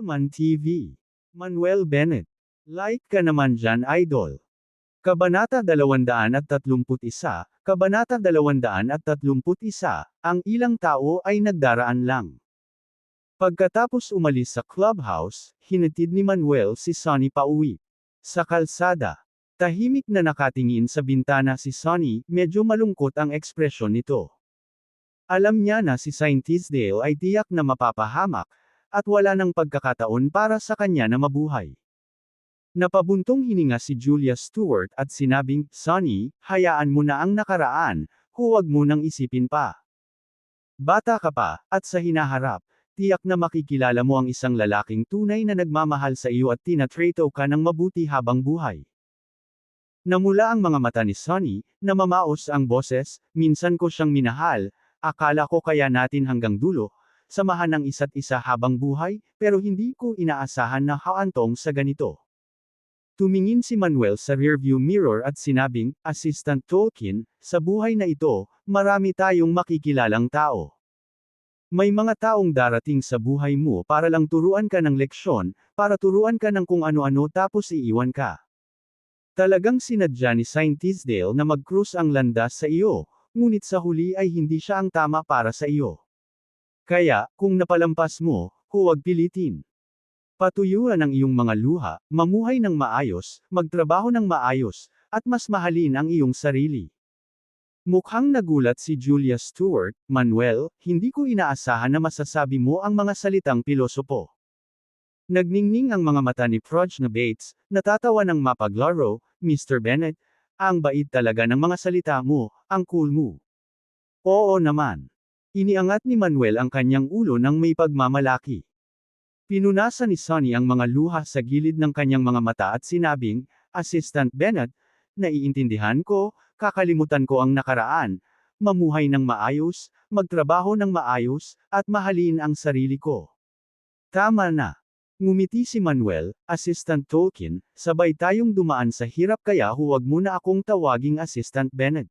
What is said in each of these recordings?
Man TV. Manuel Bennett. Like ka naman dyan, idol. Kabanata 231, Kabanata 231, ang ilang tao ay nagdaraan lang. Pagkatapos umalis sa clubhouse, hinatid ni Manuel si Sonny pauwi. Sa kalsada, tahimik na nakatingin sa bintana si Sonny, medyo malungkot ang ekspresyon nito. Alam niya na si Saint Tisdale ay tiyak na mapapahamak, at wala nang pagkakataon para sa kanya na mabuhay. Napabuntong hininga si Julia Stewart at sinabing, Sonny, hayaan mo na ang nakaraan, huwag mo nang isipin pa. Bata ka pa, at sa hinaharap, tiyak na makikilala mo ang isang lalaking tunay na nagmamahal sa iyo at tinatrato ka ng mabuti habang buhay. Namula ang mga mata ni Sonny, namamaos ang boses, minsan ko siyang minahal, akala ko kaya natin hanggang dulo, samahan ng isa't isa habang buhay, pero hindi ko inaasahan na haantong sa ganito. Tumingin si Manuel sa rearview mirror at sinabing, Assistant Tolkien, sa buhay na ito, marami tayong makikilalang tao. May mga taong darating sa buhay mo para lang turuan ka ng leksyon, para turuan ka ng kung ano-ano tapos iiwan ka. Talagang sinadya ni Saint Tisdale na mag-cruise ang landas sa iyo, ngunit sa huli ay hindi siya ang tama para sa iyo. Kaya, kung napalampas mo, huwag pilitin. Patuyuan ang iyong mga luha, mamuhay ng maayos, magtrabaho ng maayos, at mas mahalin ang iyong sarili. Mukhang nagulat si Julia Stewart, Manuel, hindi ko inaasahan na masasabi mo ang mga salitang pilosopo. Nagningning ang mga mata ni Prajna Bates, natatawa ng mapaglaro, Mr. Bennett, ang bait talaga ng mga salita mo, ang cool mo. Oo naman. Iniangat ni Manuel ang kanyang ulo ng may pagmamalaki. Pinunasan ni Sonny ang mga luha sa gilid ng kanyang mga mata at sinabing, Assistant Bennett, naiintindihan ko, kakalimutan ko ang nakaraan, mamuhay ng maayos, magtrabaho ng maayos, at mahalin ang sarili ko. Tama na. Ngumiti si Manuel, Assistant Tolkien, sabay tayong dumaan sa hirap kaya huwag mo na akong tawaging Assistant Bennett.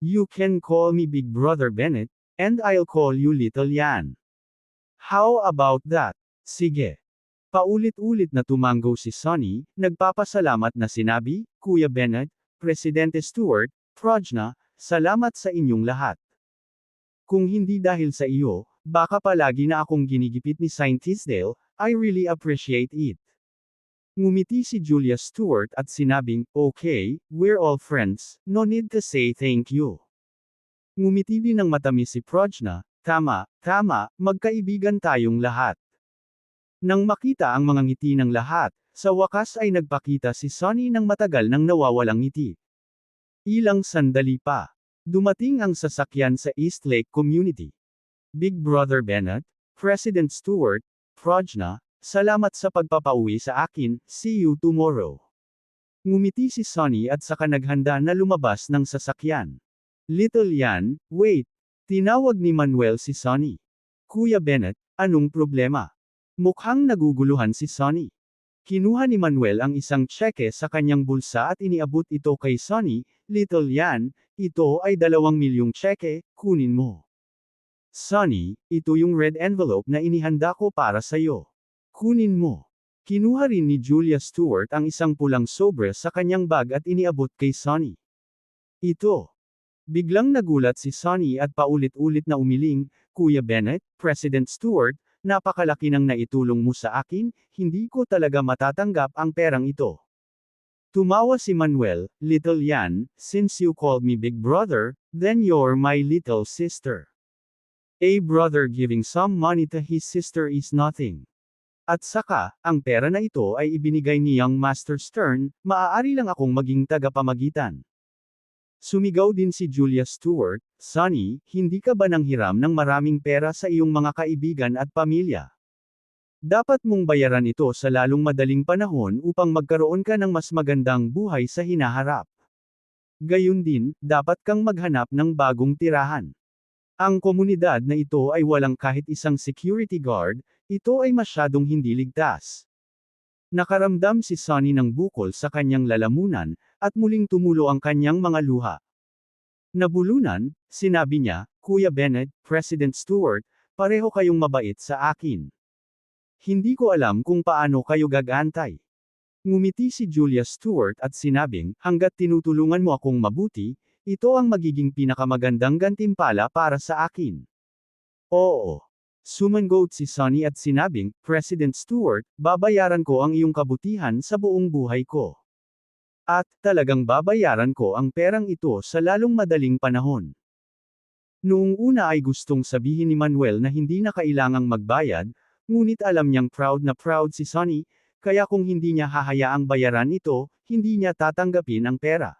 You can call me Big Brother Bennett, and I'll call you Little Yan. How about that? Sige. Paulit-ulit na tumango si Sonny, nagpapasalamat na sinabi, Kuya Bennett, Presidente Stewart, Prajna, salamat sa inyong lahat. Kung hindi dahil sa iyo, baka palagi na akong ginigipit ni Saint Tisdale, I really appreciate it. Ngumiti si Julia Stewart at sinabing, okay, we're all friends, no need to say thank you. Ngumiti din ng matamis si Prajna, tama, magkaibigan tayong lahat. Nang makita ang mga ngiti ng lahat, sa wakas ay nagpakita si Sonny ng matagal nang nawawalang ngiti. Ilang sandali pa. Dumating ang sasakyan sa East Lake Community. Big Brother Bennett, President Stewart, Prajna, salamat sa pagpapauwi sa akin, see you tomorrow. Ngumiti si Sonny at saka naghanda na lumabas ng sasakyan. Little Yan, wait. Tinawag ni Manuel si Sonny. Kuya Bennett, anong problema? Mukhang naguguluhan si Sonny. Kinuha ni Manuel ang isang tseke sa kanyang bulsa at iniabot ito kay Sonny, Little Yan, ito ay 2 milyong tseke, kunin mo. Sonny, ito yung red envelope na inihanda ko para sa'yo. Kunin mo. Kinuha rin ni Julia Stewart ang isang pulang sobre sa kanyang bag at iniabot kay Sonny. Ito. Biglang nagulat si Sonny at paulit-ulit na umiling, Kuya Bennett, President Stewart, napakalaki ng naitulong mo sa akin, hindi ko talaga matatanggap ang perang ito. Tumawa si Manuel, Little Yan, since you called me Big Brother, then you're my little sister. A brother giving some money to his sister is nothing. At saka, ang pera na ito ay ibinigay ni Young Master Stern, maaari lang akong maging tagapamagitan. Sumigaw din si Julia Stewart, Sonny, hindi ka ba nanghiram ng maraming pera sa iyong mga kaibigan at pamilya? Dapat mong bayaran ito sa lalong madaling panahon upang magkaroon ka ng mas magandang buhay sa hinaharap. Gayun din, dapat kang maghanap ng bagong tirahan. Ang komunidad na ito ay walang kahit isang security guard, ito ay masyadong hindi ligtas. Nakaramdam si Sonny ng bukol sa kanyang lalamunan, at muling tumulo ang kanyang mga luha. Nabulunan, sinabi niya, Kuya Bennett, President Stewart, pareho kayong mabait sa akin. Hindi ko alam kung paano kayo gagantay. Ngumiti si Julia Stewart at sinabing, hanggat tinutulungan mo akong mabuti, ito ang magiging pinakamagandang gantimpala para sa akin. Oo. Sumangot si Sonny at sinabing, President Stewart, babayaran ko ang iyong kabutihan sa buong buhay ko. At, talagang babayaran ko ang perang ito sa lalong madaling panahon. Noong una ay gustong sabihin ni Manuel na hindi na kailangang magbayad, ngunit alam niyang proud na proud si Sonny, kaya kung hindi niya hahayaang bayaran ito, hindi niya tatanggapin ang pera.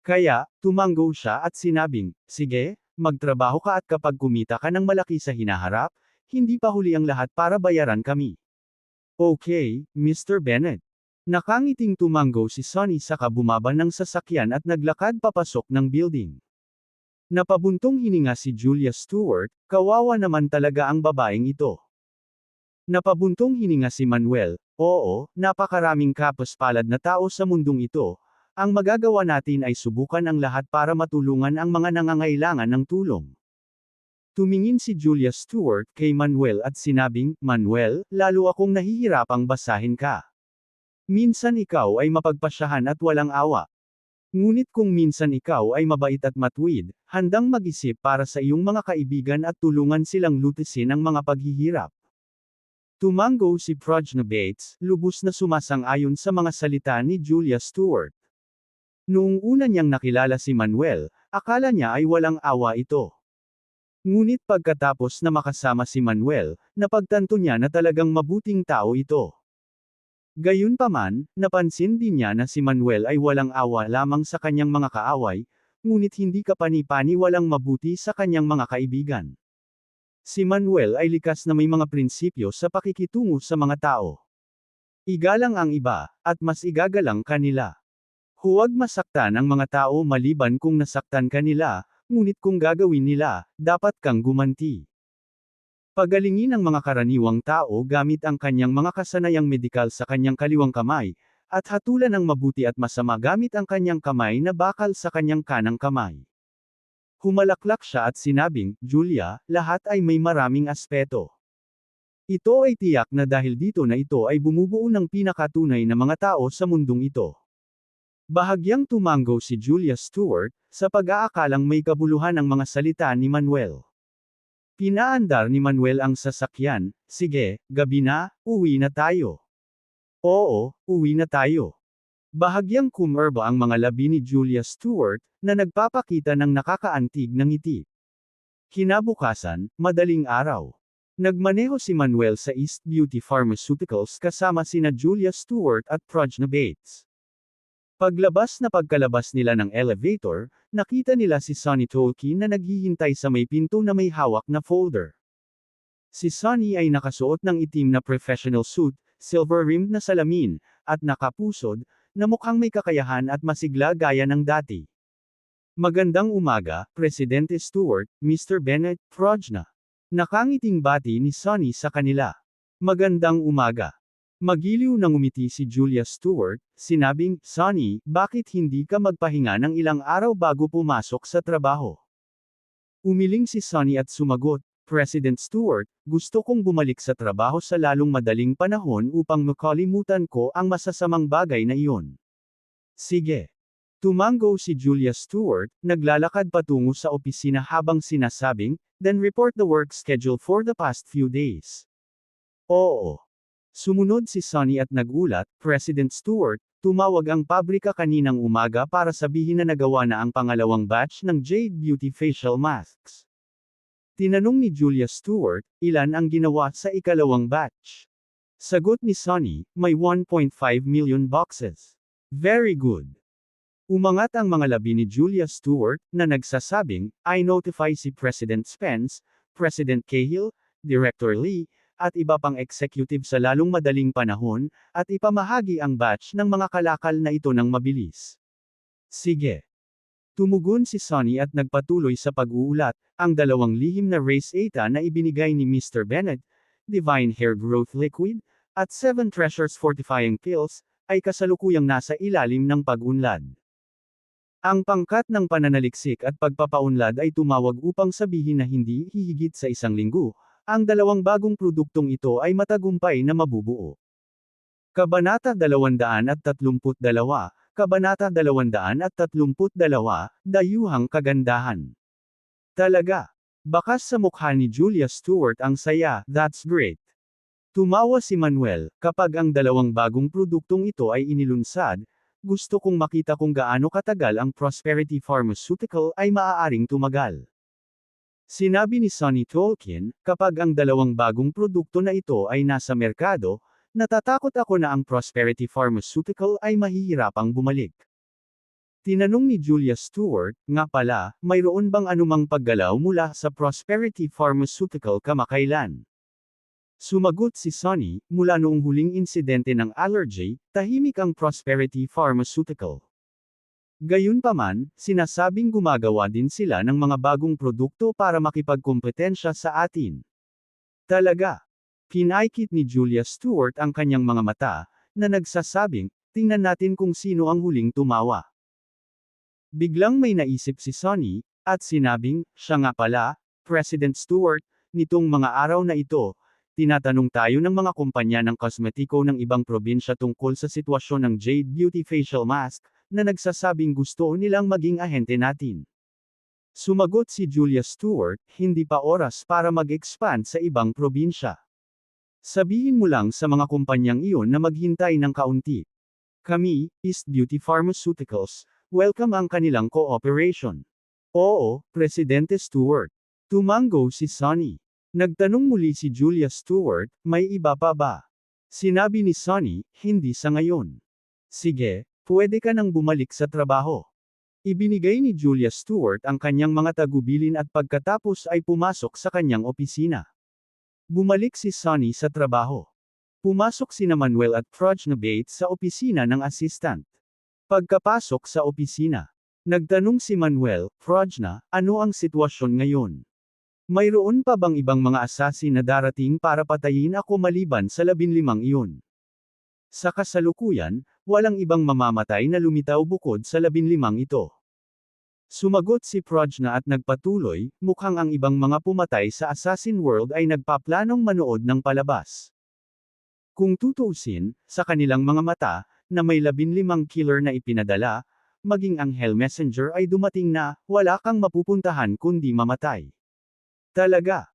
Kaya, tumango siya at sinabing, sige, magtrabaho ka at kapag kumita ka ng malaki sa hinaharap, hindi pa huli ang lahat para bayaran kami. Okay, Mr. Bennett. Nakangiting tumango si Sonny saka bumaba ng sasakyan at naglakad papasok ng building. Napabuntong hininga si Julia Stewart, kawawa naman talaga ang babaeng ito. Napabuntong hininga si Manuel, oo, napakaraming kapaspalad na tao sa mundong ito, ang magagawa natin ay subukan ang lahat para matulungan ang mga nangangailangan ng tulong. Tumingin si Julia Stewart kay Manuel at sinabing, Manuel, lalo akong nahihirapang basahin ka. Minsan ikaw ay mapagpasyahan at walang awa. Ngunit kung minsan ikaw ay mabait at matuwid, handang mag-isip para sa iyong mga kaibigan at tulungan silang lutisin ang mga paghihirap. Tumango si Prajna Bates, lubos na sumasang-ayon sa mga salita ni Julia Stewart. Noong una niyang nakilala si Manuel, akala niya ay walang awa ito. Ngunit pagkatapos na makasama si Manuel, napagtanto niya na talagang mabuting tao ito. Gayunpaman, napansin din niya na si Manuel ay walang awa lamang sa kanyang mga kaaway, ngunit hindi kapani-pani walang mabuti sa kanyang mga kaibigan. Si Manuel ay likas na may mga prinsipyo sa pakikitungo sa mga tao. Igalang ang iba, at mas igagalang kanila. Huwag masaktan ang mga tao maliban kung nasaktan kanila, ngunit kung gagawin nila, dapat kang gumanti. Pagalingin ang mga karaniwang tao gamit ang kanyang mga kasanayang medikal sa kanyang kaliwang kamay, at hatulan ang mabuti at masama gamit ang kanyang kamay na bakal sa kanyang kanang kamay. Humalaklak siya at sinabing, Julia, lahat ay may maraming aspeto. Ito ay tiyak na dahil dito na ito ay bumubuo ng pinakatunay na mga tao sa mundong ito. Bahagyang tumango si Julia Stewart, sa pag-aakalang may kabuluhan ang mga salita ni Manuel. Pinaandar ni Manuel ang sasakyan, sige, gabi na, uwi na tayo. Oo, uwi na tayo. Bahagyang kumerba ang mga labi ni Julia Stewart, na nagpapakita ng nakakaantig na ngiti. Kinabukasan, madaling araw. Nagmaneho si Manuel sa East Beauty Pharmaceuticals kasama sina Julia Stewart at Prajna Bates. Pagkalabas nila ng elevator, nakita nila si Sonny Tolkien na naghihintay sa may pinto na may hawak na folder. Si Sonny ay nakasuot ng itim na professional suit, silver-rimmed na salamin, at nakapusod, na mukhang may kakayahan at masigla gaya ng dati. Magandang umaga, Presidente Stewart, Mr. Bennett, Prajna. Nakangiting bati ni Sonny sa kanila. Magandang umaga. Magiliw na ngumiti si Julia Stewart, sinabing, Sonny, bakit hindi ka magpahinga ng ilang araw bago pumasok sa trabaho? Umiling si Sonny at sumagot, President Stewart, gusto kong bumalik sa trabaho sa lalong madaling panahon upang makalimutan ko ang masasamang bagay na iyon. Sige. Tumango si Julia Stewart, naglalakad patungo sa opisina habang sinasabing, then report the work schedule for the past few days. Oo. Sumunod si Sonny at nagulat, President Stewart, tumawag ang pabrika kaninang umaga para sabihin na nagawa na ang pangalawang batch ng Jade Beauty facial masks. Tinanong ni Julia Stewart, ilan ang ginawa sa ikalawang batch? Sagot ni Sonny, may 1.5 million boxes. Very good. Umangat ang mga labi ni Julia Stewart, na nagsasabing, I notify si President Spence, President Cahill, Director Lee, at iba pang executive sa lalong madaling panahon, at ipamahagi ang batch ng mga kalakal na ito ng mabilis. Sige. Tumugon si Sonny at nagpatuloy sa pag-uulat, ang dalawang lihim na Race Eta na ibinigay ni Mr. Bennett, Divine Hair Growth Liquid, at 7 Treasures Fortifying Pills, ay kasalukuyang nasa ilalim ng pag-unlad. Ang pangkat ng pananaliksik at pagpapaunlad ay tumawag upang sabihin na hindi hihigit sa 1 linggo, Ang dalawang bagong produktong ito ay matagumpay na mabubuo. Kabanata 232, Kabanata 232, Dayuhang Kagandahan. Talaga. Bakas sa mukha ni Julia Stewart ang saya, that's great. Tumawa si Manuel, kapag ang dalawang bagong produktong ito ay inilunsad, gusto kong makita kung gaano katagal ang Prosperity Pharmaceutical ay maaaring tumagal. Sinabi ni Sonny Tolkien, kapag ang dalawang bagong produkto na ito ay nasa merkado, natatakot ako na ang Prosperity Pharmaceutical ay mahihirapang bumalik. Tinanong ni Julia Stewart, nga pala, mayroon bang anumang paggalaw mula sa Prosperity Pharmaceutical kamakailan? Sumagot si Sonny, mula noong huling insidente ng allergy, tahimik ang Prosperity Pharmaceutical. Gayunpaman, sinasabing gumagawa din sila ng mga bagong produkto para makipagkompetensya sa atin. Talaga. Pinaikit ni Julia Stewart ang kanyang mga mata, na nagsasabing, tingnan natin kung sino ang huling tumawa. Biglang may naisip si Sonny, at sinabing, siya nga pala, President Stewart, nitong mga araw na ito, tinatanong tayo ng mga kumpanya ng kosmetiko ng ibang probinsya tungkol sa sitwasyon ng Jade Beauty Facial Mask, na nagsasabing gusto nilang maging ahente natin. Sumagot si Julia Stewart, hindi pa oras para mag-expand sa ibang probinsya. Sabihin mo lang sa mga kumpanyang iyon na maghintay ng kaunti. Kami, East Beauty Pharmaceuticals, welcome ang kanilang cooperation. Oo, Presidente Stewart. Tumango si Sonny. Nagtanong muli si Julia Stewart, may iba pa ba? Sinabi ni Sonny, hindi sa ngayon. Sige, pwede ka nang bumalik sa trabaho. Ibinigay ni Julia Stewart ang kanyang mga tagubilin at pagkatapos ay pumasok sa kanyang opisina. Bumalik si Sonny sa trabaho. Pumasok sina Manuel at Prajna Bates sa opisina ng assistant. Pagkapasok sa opisina, nagtanong si Manuel, Prajna, ano ang sitwasyon ngayon? Mayroon pa bang ibang mga assassin na darating para patayin ako maliban sa 15 iyon? Sa kasalukuyan, walang ibang mamamatay na lumitaw bukod sa 15 ito. Sumagot si Prajna at nagpatuloy, mukhang ang ibang mga pumatay sa Assassin World ay nagpaplanong manood ng palabas. Kung tutuusin, sa kanilang mga mata, na may 15 killer na ipinadala, maging ang Hell Messenger ay dumating na, wala kang mapupuntahan kundi mamatay. Talaga.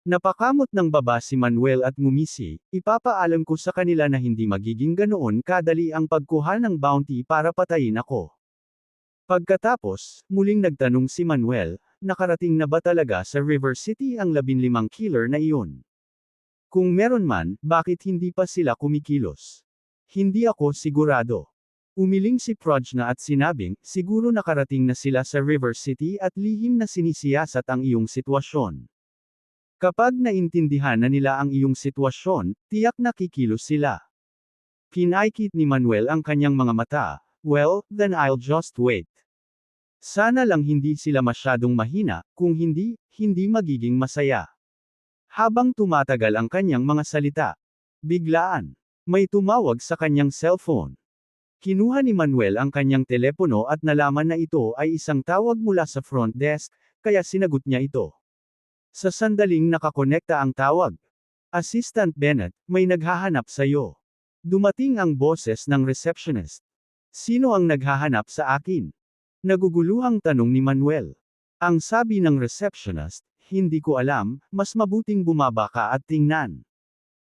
Napakamot ng baba si Manuel at ngumisi, ipapaalam ko sa kanila na hindi magiging ganoon kadali ang pagkuha ng bounty para patayin ako. Pagkatapos, muling nagtanong si Manuel, nakarating na ba talaga sa River City ang 15 killer na iyon? Kung meron man, bakit hindi pa sila kumikilos? Hindi ako sigurado. Umiling si Prajna at sinabing, siguro nakarating na sila sa River City at lihim na sinisiyasat ang iyong sitwasyon. Kapag naintindihan na nila ang iyong sitwasyon, tiyak na kikilos sila. Pinaikit ni Manuel ang kanyang mga mata, well, then I'll just wait. Sana lang hindi sila masyadong mahina, kung hindi, hindi magiging masaya. Habang tumatagal ang kanyang mga salita, biglaan, may tumawag sa kanyang cellphone. Kinuha ni Manuel ang kanyang telepono at nalaman na ito ay isang tawag mula sa front desk, kaya sinagot niya ito. Sa sandaling nakakonekta ang tawag. Assistant Bennett, may naghahanap sa iyo. Dumating ang boses ng receptionist. Sino ang naghahanap sa akin? Naguguluhang tanong ni Manuel. Ang sabi ng receptionist, hindi ko alam, mas mabuting bumaba ka at tingnan.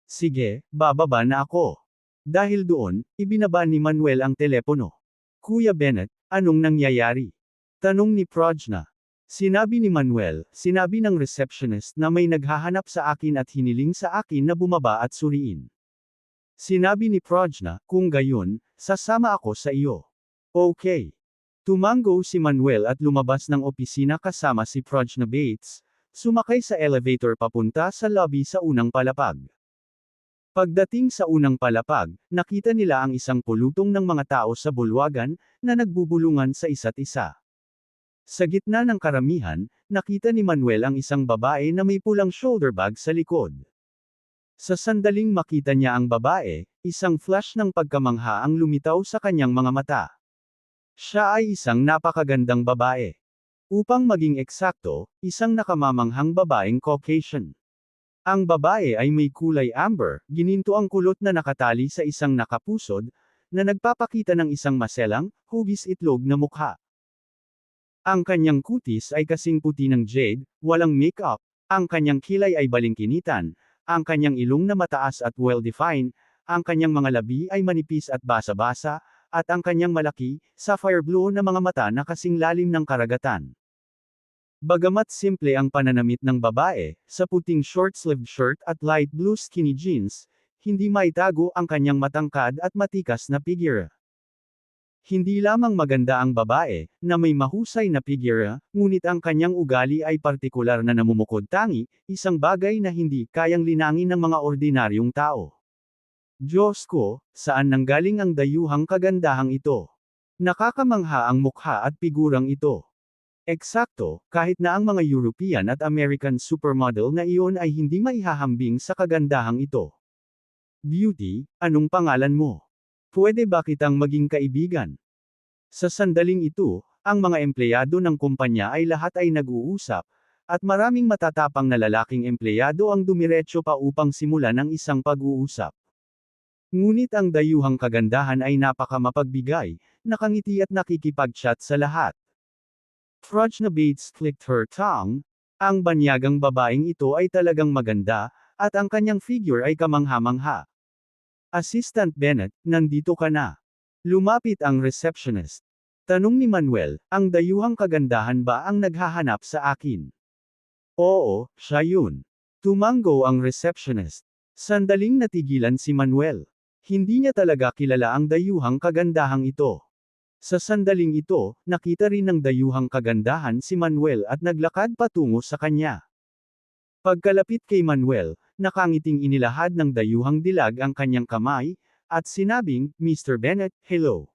Sige, bababa na ako. Dahil doon, ibinaba ni Manuel ang telepono. Kuya Bennett, anong nangyayari? Tanong ni Prajna. Sinabi ni Manuel, sinabi ng receptionist na may naghahanap sa akin at hiniling sa akin na bumaba at suriin. Sinabi ni Prajna, kung gayon, sasama ako sa iyo. Okay. Tumango si Manuel at lumabas ng opisina kasama si Prajna Bates, sumakay sa elevator papunta sa lobby sa unang palapag. Pagdating sa unang palapag, nakita nila ang isang pulutong ng mga tao sa bulwagan, na nagbubulungan sa isa't isa. Sa gitna ng karamihan, nakita ni Manuel ang isang babae na may pulang shoulder bag sa likod. Sa sandaling makita niya ang babae, isang flash ng pagkamangha ang lumitaw sa kanyang mga mata. Siya ay isang napakagandang babae. Upang maging eksakto, isang nakamamanghang babaeng Caucasian. Ang babae ay may kulay amber, gininto ang kulot na nakatali sa isang nakapusod, na nagpapakita ng isang maselang, hugis itlog na mukha. Ang kanyang kutis ay kasing puti ng jade, walang makeup, ang kanyang kilay ay balingkinitan, ang kanyang ilong na mataas at well-defined, ang kanyang mga labi ay manipis at basa-basa, at ang kanyang malaki, sapphire blue na mga mata na kasing lalim ng karagatan. Bagamat simple ang pananamit ng babae, sa puting short-sleeved shirt at light blue skinny jeans, hindi maitago ang kanyang matangkad at matikas na figure. Hindi lamang maganda ang babae, na may mahusay na figure, ngunit ang kanyang ugali ay partikular na namumukod-tangi, isang bagay na hindi kayang linangin ng mga ordinaryong tao. Diyos ko, saan nanggaling ang dayuhang kagandahang ito? Nakakamangha ang mukha at figurang ito. Eksakto, kahit na ang mga European at American supermodel na iyon ay hindi maihahambing sa kagandahang ito. Beauty, anong pangalan mo? Pwede ba kitang maging kaibigan? Sa sandaling ito, ang mga empleyado ng kumpanya ay lahat ay nag-uusap, at maraming matatapang na lalaking empleyado ang dumiretso pa upang simulan ang isang pag-uusap. Ngunit ang dayuhang kagandahan ay napakamapagbigay, nakangiti at nakikipag-chat sa lahat. Prajna Bates clicked her tongue. Ang banyagang babaeng ito ay talagang maganda, at ang kanyang figure ay kamangha-mangha. Assistant Bennett, nandito ka na. Lumapit ang receptionist. Tanong ni Manuel, ang dayuhang kagandahan ba ang naghahanap sa akin? Oo, siya yun. Tumango ang receptionist. Sandaling natigilan si Manuel. Hindi niya talaga kilala ang dayuhang kagandahang ito. Sa sandaling ito, nakita rin ng dayuhang kagandahan si Manuel at naglakad patungo sa kanya. Pagkalapit kay Manuel, nakangiting inilahad ng dayuhang dilag ang kanyang kamay, at sinabing, Mr. Bennett, hello.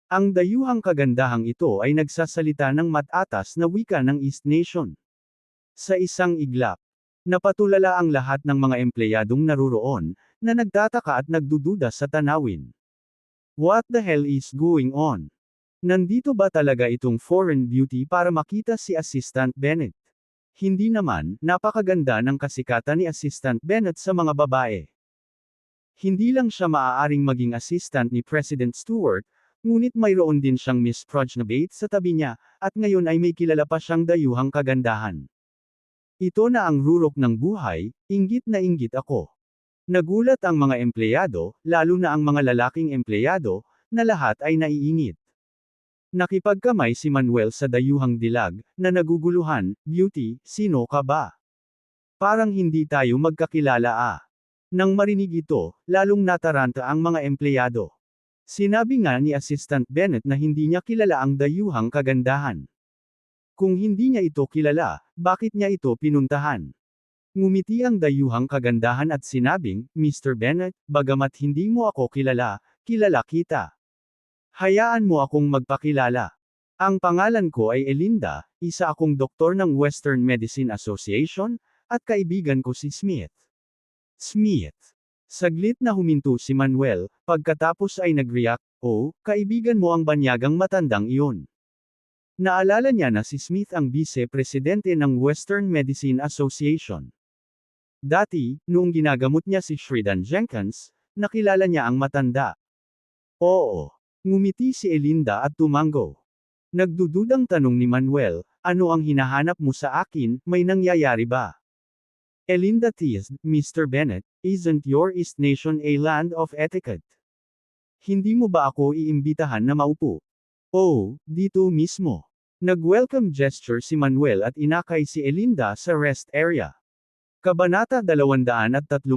Ang dayuhang kagandahang ito ay nagsasalita ng matatas na wika ng East Nation. Sa isang iglap, napatulala ang lahat ng mga empleyadong naruroon, na nagtataka at nagdududa sa tanawin. What the hell is going on? Nandito ba talaga itong foreign beauty para makita si Assistant Bennett? Hindi naman, napakaganda ng kasikatan ni Assistant Bennett sa mga babae. Hindi lang siya maaaring maging assistant ni President Stewart, ngunit mayroon din siyang Miss Prajna Bates sa tabi niya, at ngayon ay may kilala pa siyang dayuhang kagandahan. Ito na ang rurok ng buhay, inggit na inggit ako. Nagulat ang mga empleyado, lalo na ang mga lalaking empleyado, na lahat ay naiingit. Nakipagkamay si Manuel sa dayuhang dilag, na naguguluhan, Beauty, sino ka ba? Parang hindi tayo magkakilala ah. Nang marinig ito, lalong nataranta ang mga empleyado. Sinabi nga ni Assistant Bennett na hindi niya kilala ang dayuhang kagandahan. Kung hindi niya ito kilala, bakit niya ito pinuntahan? Ngumiti ang dayuhang kagandahan at sinabing, Mr. Bennett, bagamat hindi mo ako kilala, kilala kita. Hayaan mo akong magpakilala. Ang pangalan ko ay Elinda, isa akong doktor ng Western Medicine Association, at kaibigan ko si Smith. Smith. Saglit na huminto si Manuel, pagkatapos ay nag-react, oh, kaibigan mo ang banyagang matandang iyon. Naalala niya na si Smith ang vice-presidente ng Western Medicine Association. Dati, noong ginagamot niya si Sheridan Jenkins, nakilala niya ang matanda. Oo. Ngumiti si Elinda at tumango. Nagdududang tanong ni Manuel, ano ang hinahanap mo sa akin, may nangyayari ba? Elinda teased, Mr. Bennett, isn't your East Nation a land of etiquette? Hindi mo ba ako iimbitahan na maupo? Oh, dito mismo. Nag-welcome gesture si Manuel at inakay si Elinda sa rest area. Kabanata 233,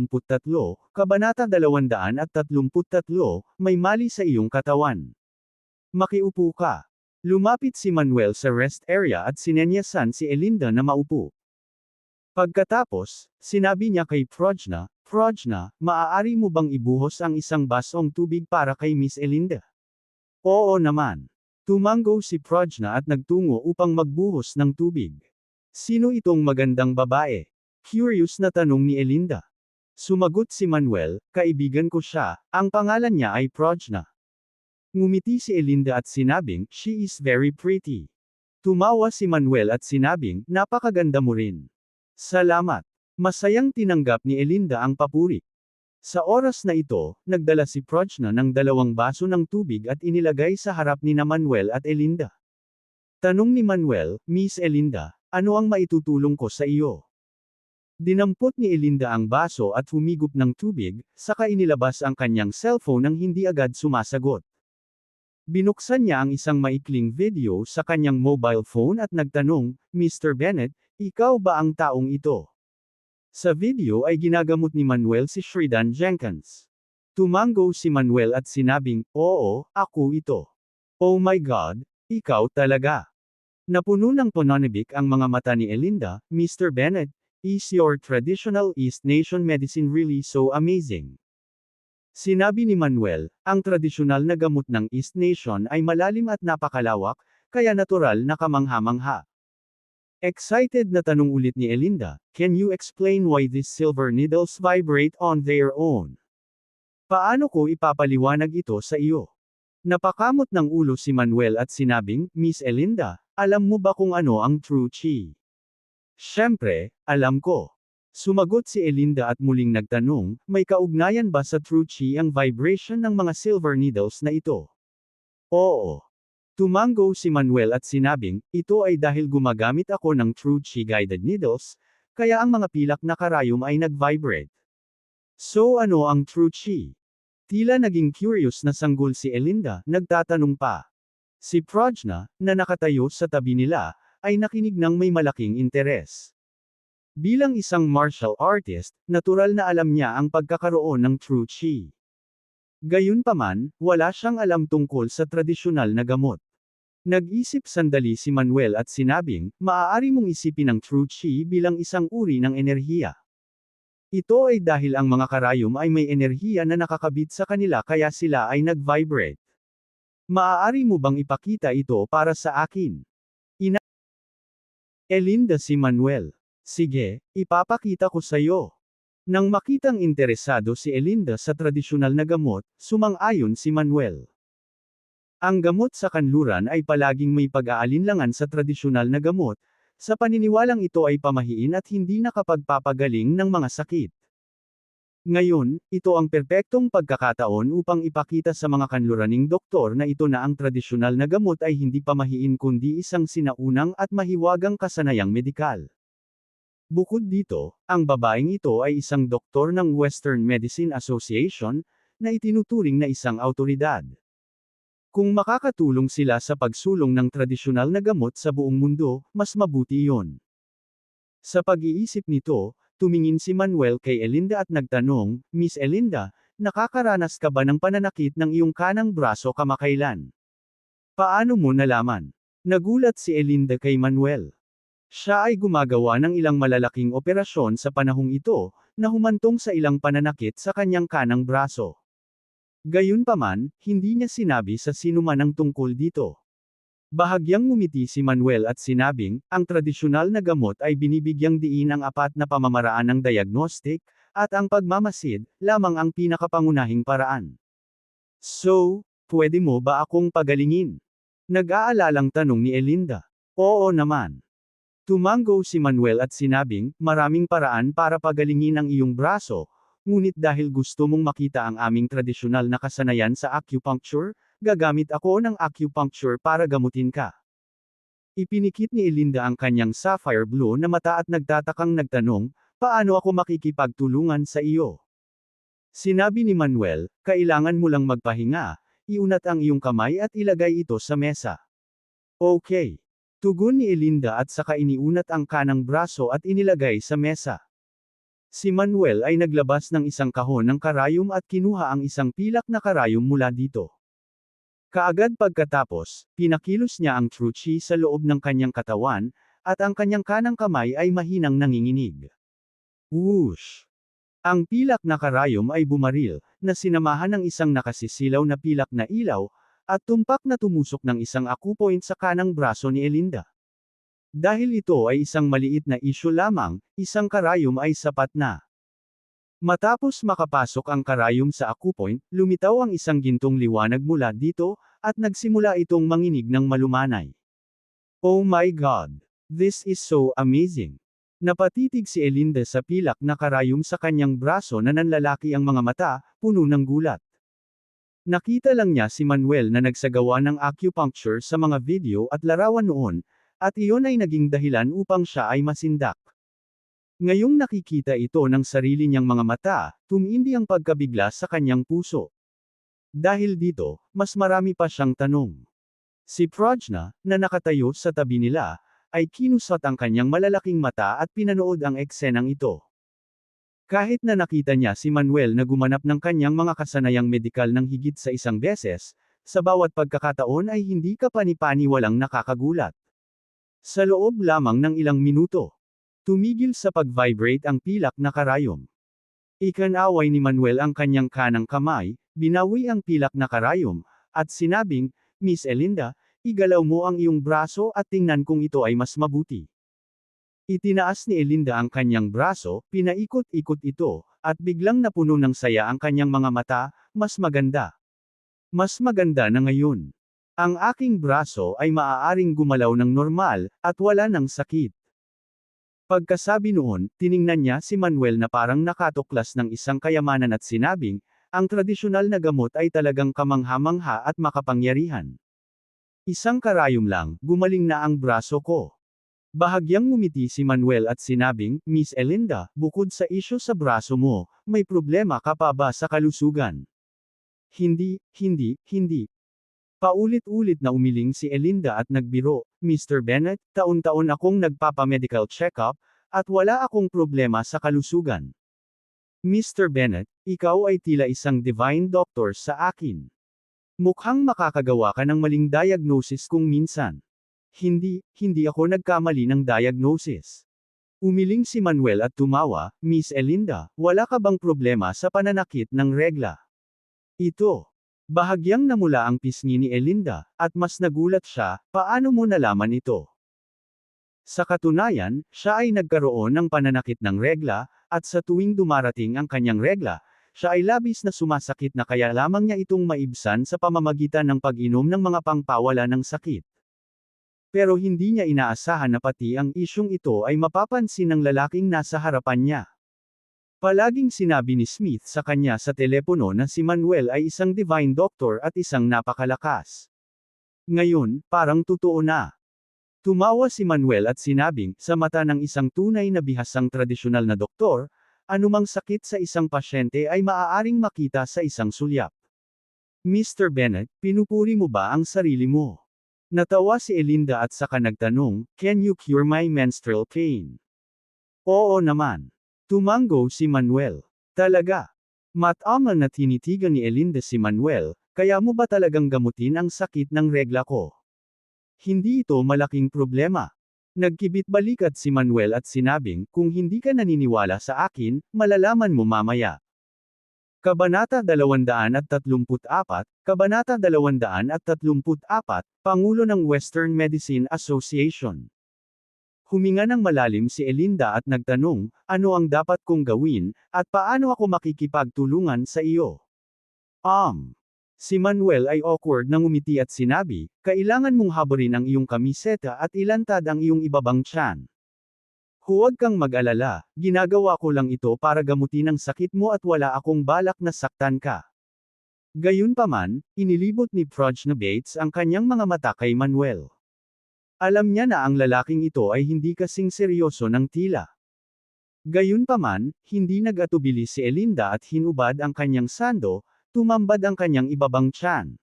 Kabanata 233, may mali sa iyong katawan. Makiupo ka. Lumapit si Manuel sa rest area at sinenyasan si Elinda na maupo. Pagkatapos, sinabi niya kay Prajna, Prajna, maaari mo bang ibuhos ang isang basong tubig para kay Miss Elinda? Oo naman. Tumango si Prajna at nagtungo upang magbuhos ng tubig. Sino itong magandang babae? Curious na tanong ni Elinda. Sumagot si Manuel, kaibigan ko siya, ang pangalan niya ay Prajna. Ngumiti si Elinda at sinabing, she is very pretty. Tumawa si Manuel at sinabing, napakaganda mo rin. Salamat. Masayang tinanggap ni Elinda ang papuri. Sa oras na ito, nagdala si Prajna ng 2 baso ng tubig at inilagay sa harap ni Manuel at Elinda. Tanong ni Manuel, Miss Elinda, ano ang maitutulong ko sa iyo? Dinampot ni Elinda ang baso at humigop ng tubig, saka inilabas ang kanyang cellphone nang hindi agad sumasagot. Binuksan niya ang isang maikling video sa kanyang mobile phone at nagtanong, Mr. Bennett, ikaw ba ang taong ito? Sa video ay ginagamot ni Manuel si Shridan Jenkins. Tumango si Manuel at sinabing, oo, ako ito. Oh my God, ikaw talaga. Napuno ng pananabik ang mga mata ni Elinda, Mr. Bennett, is your traditional East Nation medicine really so amazing? Sinabi ni Manuel, ang tradisyonal na gamot ng East Nation ay malalim at napakalawak, kaya natural na kamangha-mangha. Excited na tanong ulit ni Elinda, can you explain why these silver needles vibrate on their own? Paano ko ipapaliwanag ito sa iyo? Napakamot ng ulo si Manuel at sinabing, Miss Elinda, alam mo ba kung ano ang true chi? Siyempre, alam ko. Sumagot si Elinda at muling nagtanong, may kaugnayan ba sa true chi ang vibration ng mga silver needles na ito? Oo. Tumango si Manuel at sinabing, ito ay dahil gumagamit ako ng true chi guided needles, kaya ang mga pilak na karayom ay nag-vibrate. So ano ang true chi? Tila naging curious na sanggol si Elinda, nagtatanong pa. Si Prajna, na nakatayo sa tabi nila, ay nakinig ng may malaking interes. Bilang isang martial artist, natural na alam niya ang pagkakaroon ng true chi. Gayunpaman, wala siyang alam tungkol sa tradisyonal na gamot. Nag-isip sandali si Manuel at sinabing, maaari mong isipin ang true chi bilang isang uri ng enerhiya. Ito ay dahil ang mga karayom ay may enerhiya na nakakabit sa kanila kaya sila ay nag-vibrate. Maaari mo bang ipakita ito para sa akin? Elinda si Manuel. Sige, ipapakita ko sa iyo. Nang makitang interesado si Elinda sa tradisyonal na gamot, sumang-ayon si Manuel. Ang gamot sa kanluran ay palaging may pag-aalinlangan sa tradisyonal na gamot, sa paniniwalang ito ay pamahiin at hindi nakapagpapagaling ng mga sakit. Ngayon, ito ang perpektong pagkakataon upang ipakita sa mga kanluraning doktor na ito na ang tradisyonal na gamot ay hindi pamahiin kundi isang sinaunang at mahiwagang kasanayang medikal. Bukod dito, ang babaeng ito ay isang doktor ng Western Medicine Association, na itinuturing na isang awtoridad. Kung makakatulong sila sa pagsulong ng tradisyonal na gamot sa buong mundo, mas mabuti iyon. Sa pag-iisip nito, tumingin si Manuel kay Elinda at nagtanong, Miss Elinda, nakakaranas ka ba ng pananakit ng iyong kanang braso kamakailan? Paano mo nalaman? Nagulat si Elinda kay Manuel. Siya ay gumagawa ng ilang malalaking operasyon sa panahong ito, na humantong sa ilang pananakit sa kanyang kanang braso. Gayunpaman, hindi niya sinabi sa sinuman ang tungkol dito. Bahagyang ngumiti si Manuel at sinabing, ang tradisyonal na gamot ay binibigyang diin ang apat na pamamaraan ng diagnostic, at ang pagmamasid, lamang ang pinakapangunahing paraan. So, pwede mo ba akong pagalingin? Nag-aalalang tanong ni Elinda. Oo naman. Tumango si Manuel at sinabing, maraming paraan para pagalingin ang iyong braso, ngunit dahil gusto mong makita ang aming tradisyonal na kasanayan sa acupuncture, gagamit ako ng acupuncture para gamutin ka. Ipinikit ni Elinda ang kanyang sapphire blue na mata at nagtatakang nagtanong, paano ako makikipagtulungan sa iyo? Sinabi ni Manuel, kailangan mo lang magpahinga, iunat ang iyong kamay at ilagay ito sa mesa. Okay. Tugon ni Elinda at saka iniunat ang kanang braso at inilagay sa mesa. Si Manuel ay naglabas ng isang kahon ng karayom at kinuha ang isang pilak na karayom mula dito. Kaagad pagkatapos, pinakilos niya ang true chi sa loob ng kanyang katawan, at ang kanyang kanang kamay ay mahinang nanginginig. Whoosh! Ang pilak na karayom ay bumaril, na sinamahan ng isang nakasisilaw na pilak na ilaw, at tumpak na tumusok ng isang acupoint sa kanang braso ni Elinda. Dahil ito ay isang maliit na isyu lamang, isang karayom ay sapat na. Matapos makapasok ang karayom sa acupoint, lumitaw ang isang gintong liwanag mula dito, at nagsimula itong manginig ng malumanay. Oh my God! This is so amazing! Napatitig si Elinda sa pilak na karayom sa kanyang braso na nanlalaki ang mga mata, puno ng gulat. Nakita lang niya si Manuel na nagsagawa ng acupuncture sa mga video at larawan noon, at iyon ay naging dahilan upang siya ay masindak. Ngayong nakikita ito ng sarili niyang mga mata, tumindi ang pagkabigla sa kanyang puso. Dahil dito, mas marami pa siyang tanong. Si Prajna, na nakatayo sa tabi nila, ay kinusot ang kanyang malalaking mata at pinanood ang eksenang ito. Kahit na nakita niya si Manuel na gumanap ng kanyang mga kasanayang medikal ng higit sa isang beses, sa bawat pagkakataon ay hindi kapani-paniwalang nakakagulat. Sa loob lamang ng ilang minuto, tumigil sa pag-vibrate ang pilak na karayom. Ikinaway ni Manuel ang kanyang kanang kamay, binawi ang pilak na karayom, at sinabing, "Miss Elinda, igalaw mo ang iyong braso at tingnan kung ito ay mas mabuti." Itinaas ni Elinda ang kanyang braso, pinaikot-ikot ito, at biglang napuno ng saya ang kanyang mga mata, "Mas maganda. Mas maganda na ngayon. Ang aking braso ay maaaring gumalaw ng normal, at wala ng sakit." Pagkasabi noon, tiningnan niya si Manuel na parang nakatuklas ng isang kayamanan at sinabing, "Ang tradisyonal na gamot ay talagang kamangha-mangha at makapangyarihan. Isang karayom lang, gumaling na ang braso ko." Bahagyang ngumiti si Manuel at sinabing, "Miss Elinda, bukod sa isyu sa braso mo, may problema ka pa ba sa kalusugan?" "Hindi, hindi, hindi." Paulit-ulit na umiling si Elinda at nagbiro, "Mr. Bennett, taon-taon akong nagpapa-medical check-up, at wala akong problema sa kalusugan. Mr. Bennett, ikaw ay tila isang divine doctor sa akin. Mukhang makakagawa ka ng maling diagnosis kung minsan." Hindi ako nagkamali ng diagnosis." Umiling si Manuel at tumawa, "Miss Elinda, wala ka bang problema sa pananakit ng regla?" Ito. Bahagyang namula ang pisngi ni Elinda, at mas nagulat siya, "Paano mo nalaman ito?" Sa katunayan, siya ay nagkaroon ng pananakit ng regla, at sa tuwing dumarating ang kanyang regla, siya ay labis na sumasakit na kaya lamang niya itong maibsan sa pamamagitan ng pag-inom ng mga pangpawala ng sakit. Pero hindi niya inaasahan na pati ang isyung ito ay mapapansin ng lalaking nasa harapan niya. Palaging sinabi ni Smith sa kanya sa telepono na si Manuel ay isang divine doctor at isang napakalakas. Ngayon, parang totoo na. Tumawa si Manuel at sinabing, sa mata ng isang tunay na bihasang tradisyonal na doktor, anumang sakit sa isang pasyente ay maaaring makita sa isang sulyap. "Mr. Bennett, pinupuri mo ba ang sarili mo?" Natawa si Elinda at saka nagtanong, "Can you cure my menstrual pain?" "Oo naman." Tumango si Manuel. "Talaga?" Matamal na tinitigan ni Elinda si Manuel, "Kaya mo ba talagang gamutin ang sakit ng regla ko?" "Hindi ito malaking problema." Nagkibit balikat si Manuel at sinabing, "Kung hindi ka naniniwala sa akin, malalaman mo mamaya." Kabanata 234, Kabanata 234, Pangulo ng Western Medicine Association. Huminga ng malalim si Elinda at nagtanong, "Ano ang dapat kong gawin, at paano ako makikipagtulungan sa iyo?" Si Manuel ay awkward na ngumiti at sinabi, "Kailangan mong habarin ang iyong kamiseta at ilantad ang iyong ibabang tiyan. Huwag kang mag-alala, ginagawa ko lang ito para gamutin ang sakit mo at wala akong balak na saktan ka." Gayunpaman, inilibot ni Prajna Bates ang kanyang mga mata kay Manuel. Alam niya na ang lalaking ito ay hindi kasing seryoso ng tila. Gayunpaman, hindi nag-atubili si Elinda at hinubad ang kanyang sando, tumambad ang kanyang ibabang tiyan.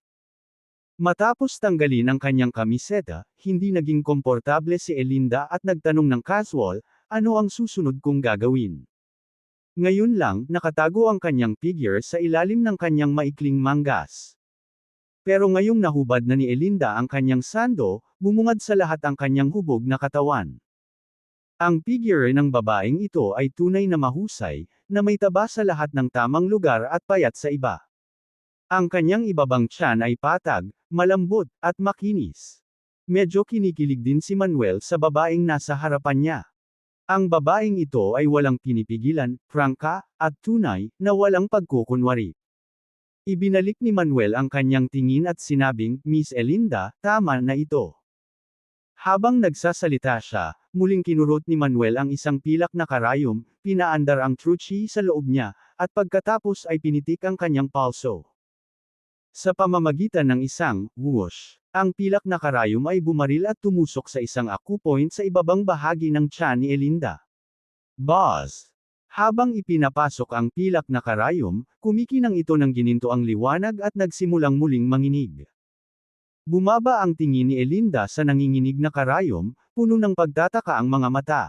Matapos tanggalin ang kanyang kamiseta, hindi naging komportable si Elinda at nagtanong ng casual, "Ano ang susunod kong gagawin?" Ngayon lang, nakatago ang kanyang figure sa ilalim ng kanyang maikling manggas. Pero ngayong nahubad na ni Elinda ang kanyang sando, bumungad sa lahat ang kanyang hubog na katawan. Ang figure ng babaeng ito ay tunay na mahusay, na may taba sa lahat ng tamang lugar at payat sa iba. Ang kanyang ibabang tiyan ay patag, malambot, at makinis. Medyo kinikilig din si Manuel sa babaeng nasa harapan niya. Ang babaeng ito ay walang pinipigilan, prangka, at tunay, na walang pagkukunwari. Ibinalik ni Manuel ang kanyang tingin at sinabing, "Miss Elinda, tama na ito." Habang nagsasalita siya, muling kinurot ni Manuel ang isang pilak na karayom, pinaandar ang truchi sa loob niya, at pagkatapos ay pinitik ang kanyang palso. Sa pamamagitan ng isang whoosh, ang pilak na karayom ay bumaril at tumusok sa isang acupoint sa ibabang bahagi ng tiyan ni Elinda. Buzz! Habang ipinapasok ang pilak na karayom, kumikinang ito ng gininto ang liwanag at nagsimulang muling manginig. Bumaba ang tingin ni Elinda sa nanginginig na karayom, puno ng pagtataka ang mga mata.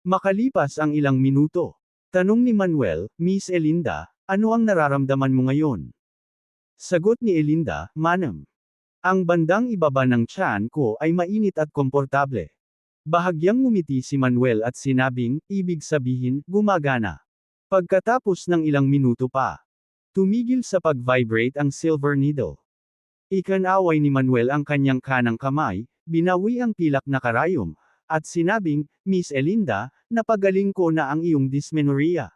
Makalipas ang ilang minuto, tanong ni Manuel, Miss Elinda, ano ang nararamdaman mo ngayon? Sagot ni Elinda, Manam. Ang bandang ibaba ng tiyan ko ay mainit at komportable. Bahagyang ngumiti si Manuel at sinabing, ibig sabihin, gumagana. Pagkatapos ng ilang minuto pa, tumigil sa pag-vibrate ang silver needle. Ikanaway ni Manuel ang kanyang kanang kamay, binawi ang pilak na karayom, at sinabing, Miss Elinda, napagaling ko na ang iyong dysmenorrhea.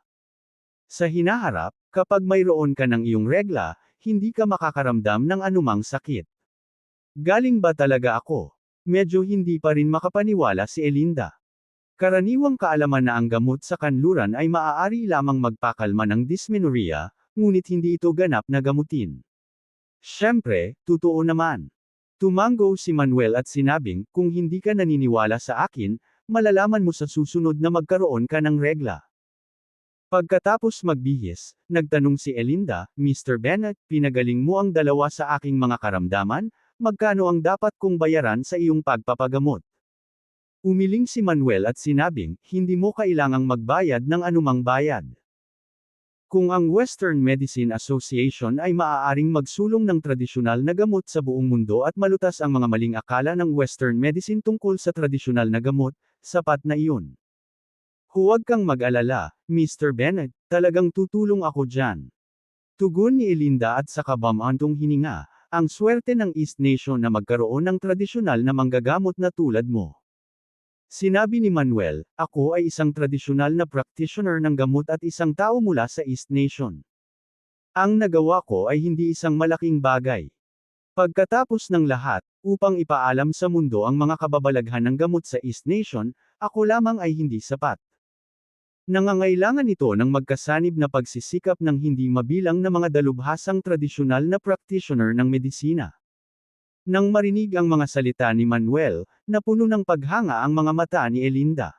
Sa hinaharap, kapag mayroon ka ng iyong regla, hindi ka makakaramdam ng anumang sakit. Galing ba talaga ako? Medyo hindi pa rin makapaniwala si Elinda. Karaniwang kaalaman na ang gamot sa kanluran ay maaari lamang magpakalma ng dysmenorrhea, ngunit hindi ito ganap na gamutin. Siyempre, totoo naman. Tumango si Manuel at sinabing, kung hindi ka naniniwala sa akin, malalaman mo sa susunod na magkaroon ka ng regla. Pagkatapos magbihis, nagtanong si Elinda, Mr. Bennett, pinagaling mo ang dalawa sa aking mga karamdaman, magkano ang dapat kong bayaran sa iyong pagpapagamot? Umiling si Manuel at sinabing, hindi mo kailangang magbayad ng anumang bayad. Kung ang Western Medicine Association ay maaaring magsulong ng tradisyonal na gamot sa buong mundo at malutas ang mga maling akala ng Western medicine tungkol sa tradisyonal na gamot, sapat na iyon. Huwag kang mag-alala, Mr. Bennett, talagang tutulong ako dyan. Tugon ni Elinda at sa kabamantong hininga, ang swerte ng East Nation na magkaroon ng tradisyonal na manggagamot na tulad mo. Sinabi ni Manuel, ako ay isang tradisyonal na practitioner ng gamot at isang tao mula sa East Nation. Ang nagawa ko ay hindi isang malaking bagay. Pagkatapos ng lahat, upang ipaalam sa mundo ang mga kababalaghan ng gamot sa East Nation, ako lamang ay hindi sapat. Nangangailangan ito ng magkasanib na pagsisikap ng hindi mabilang na mga dalubhasang tradisyonal na practitioner ng medisina. Nang marinig ang mga salita ni Manuel, napuno ng paghanga ang mga mata ni Elinda.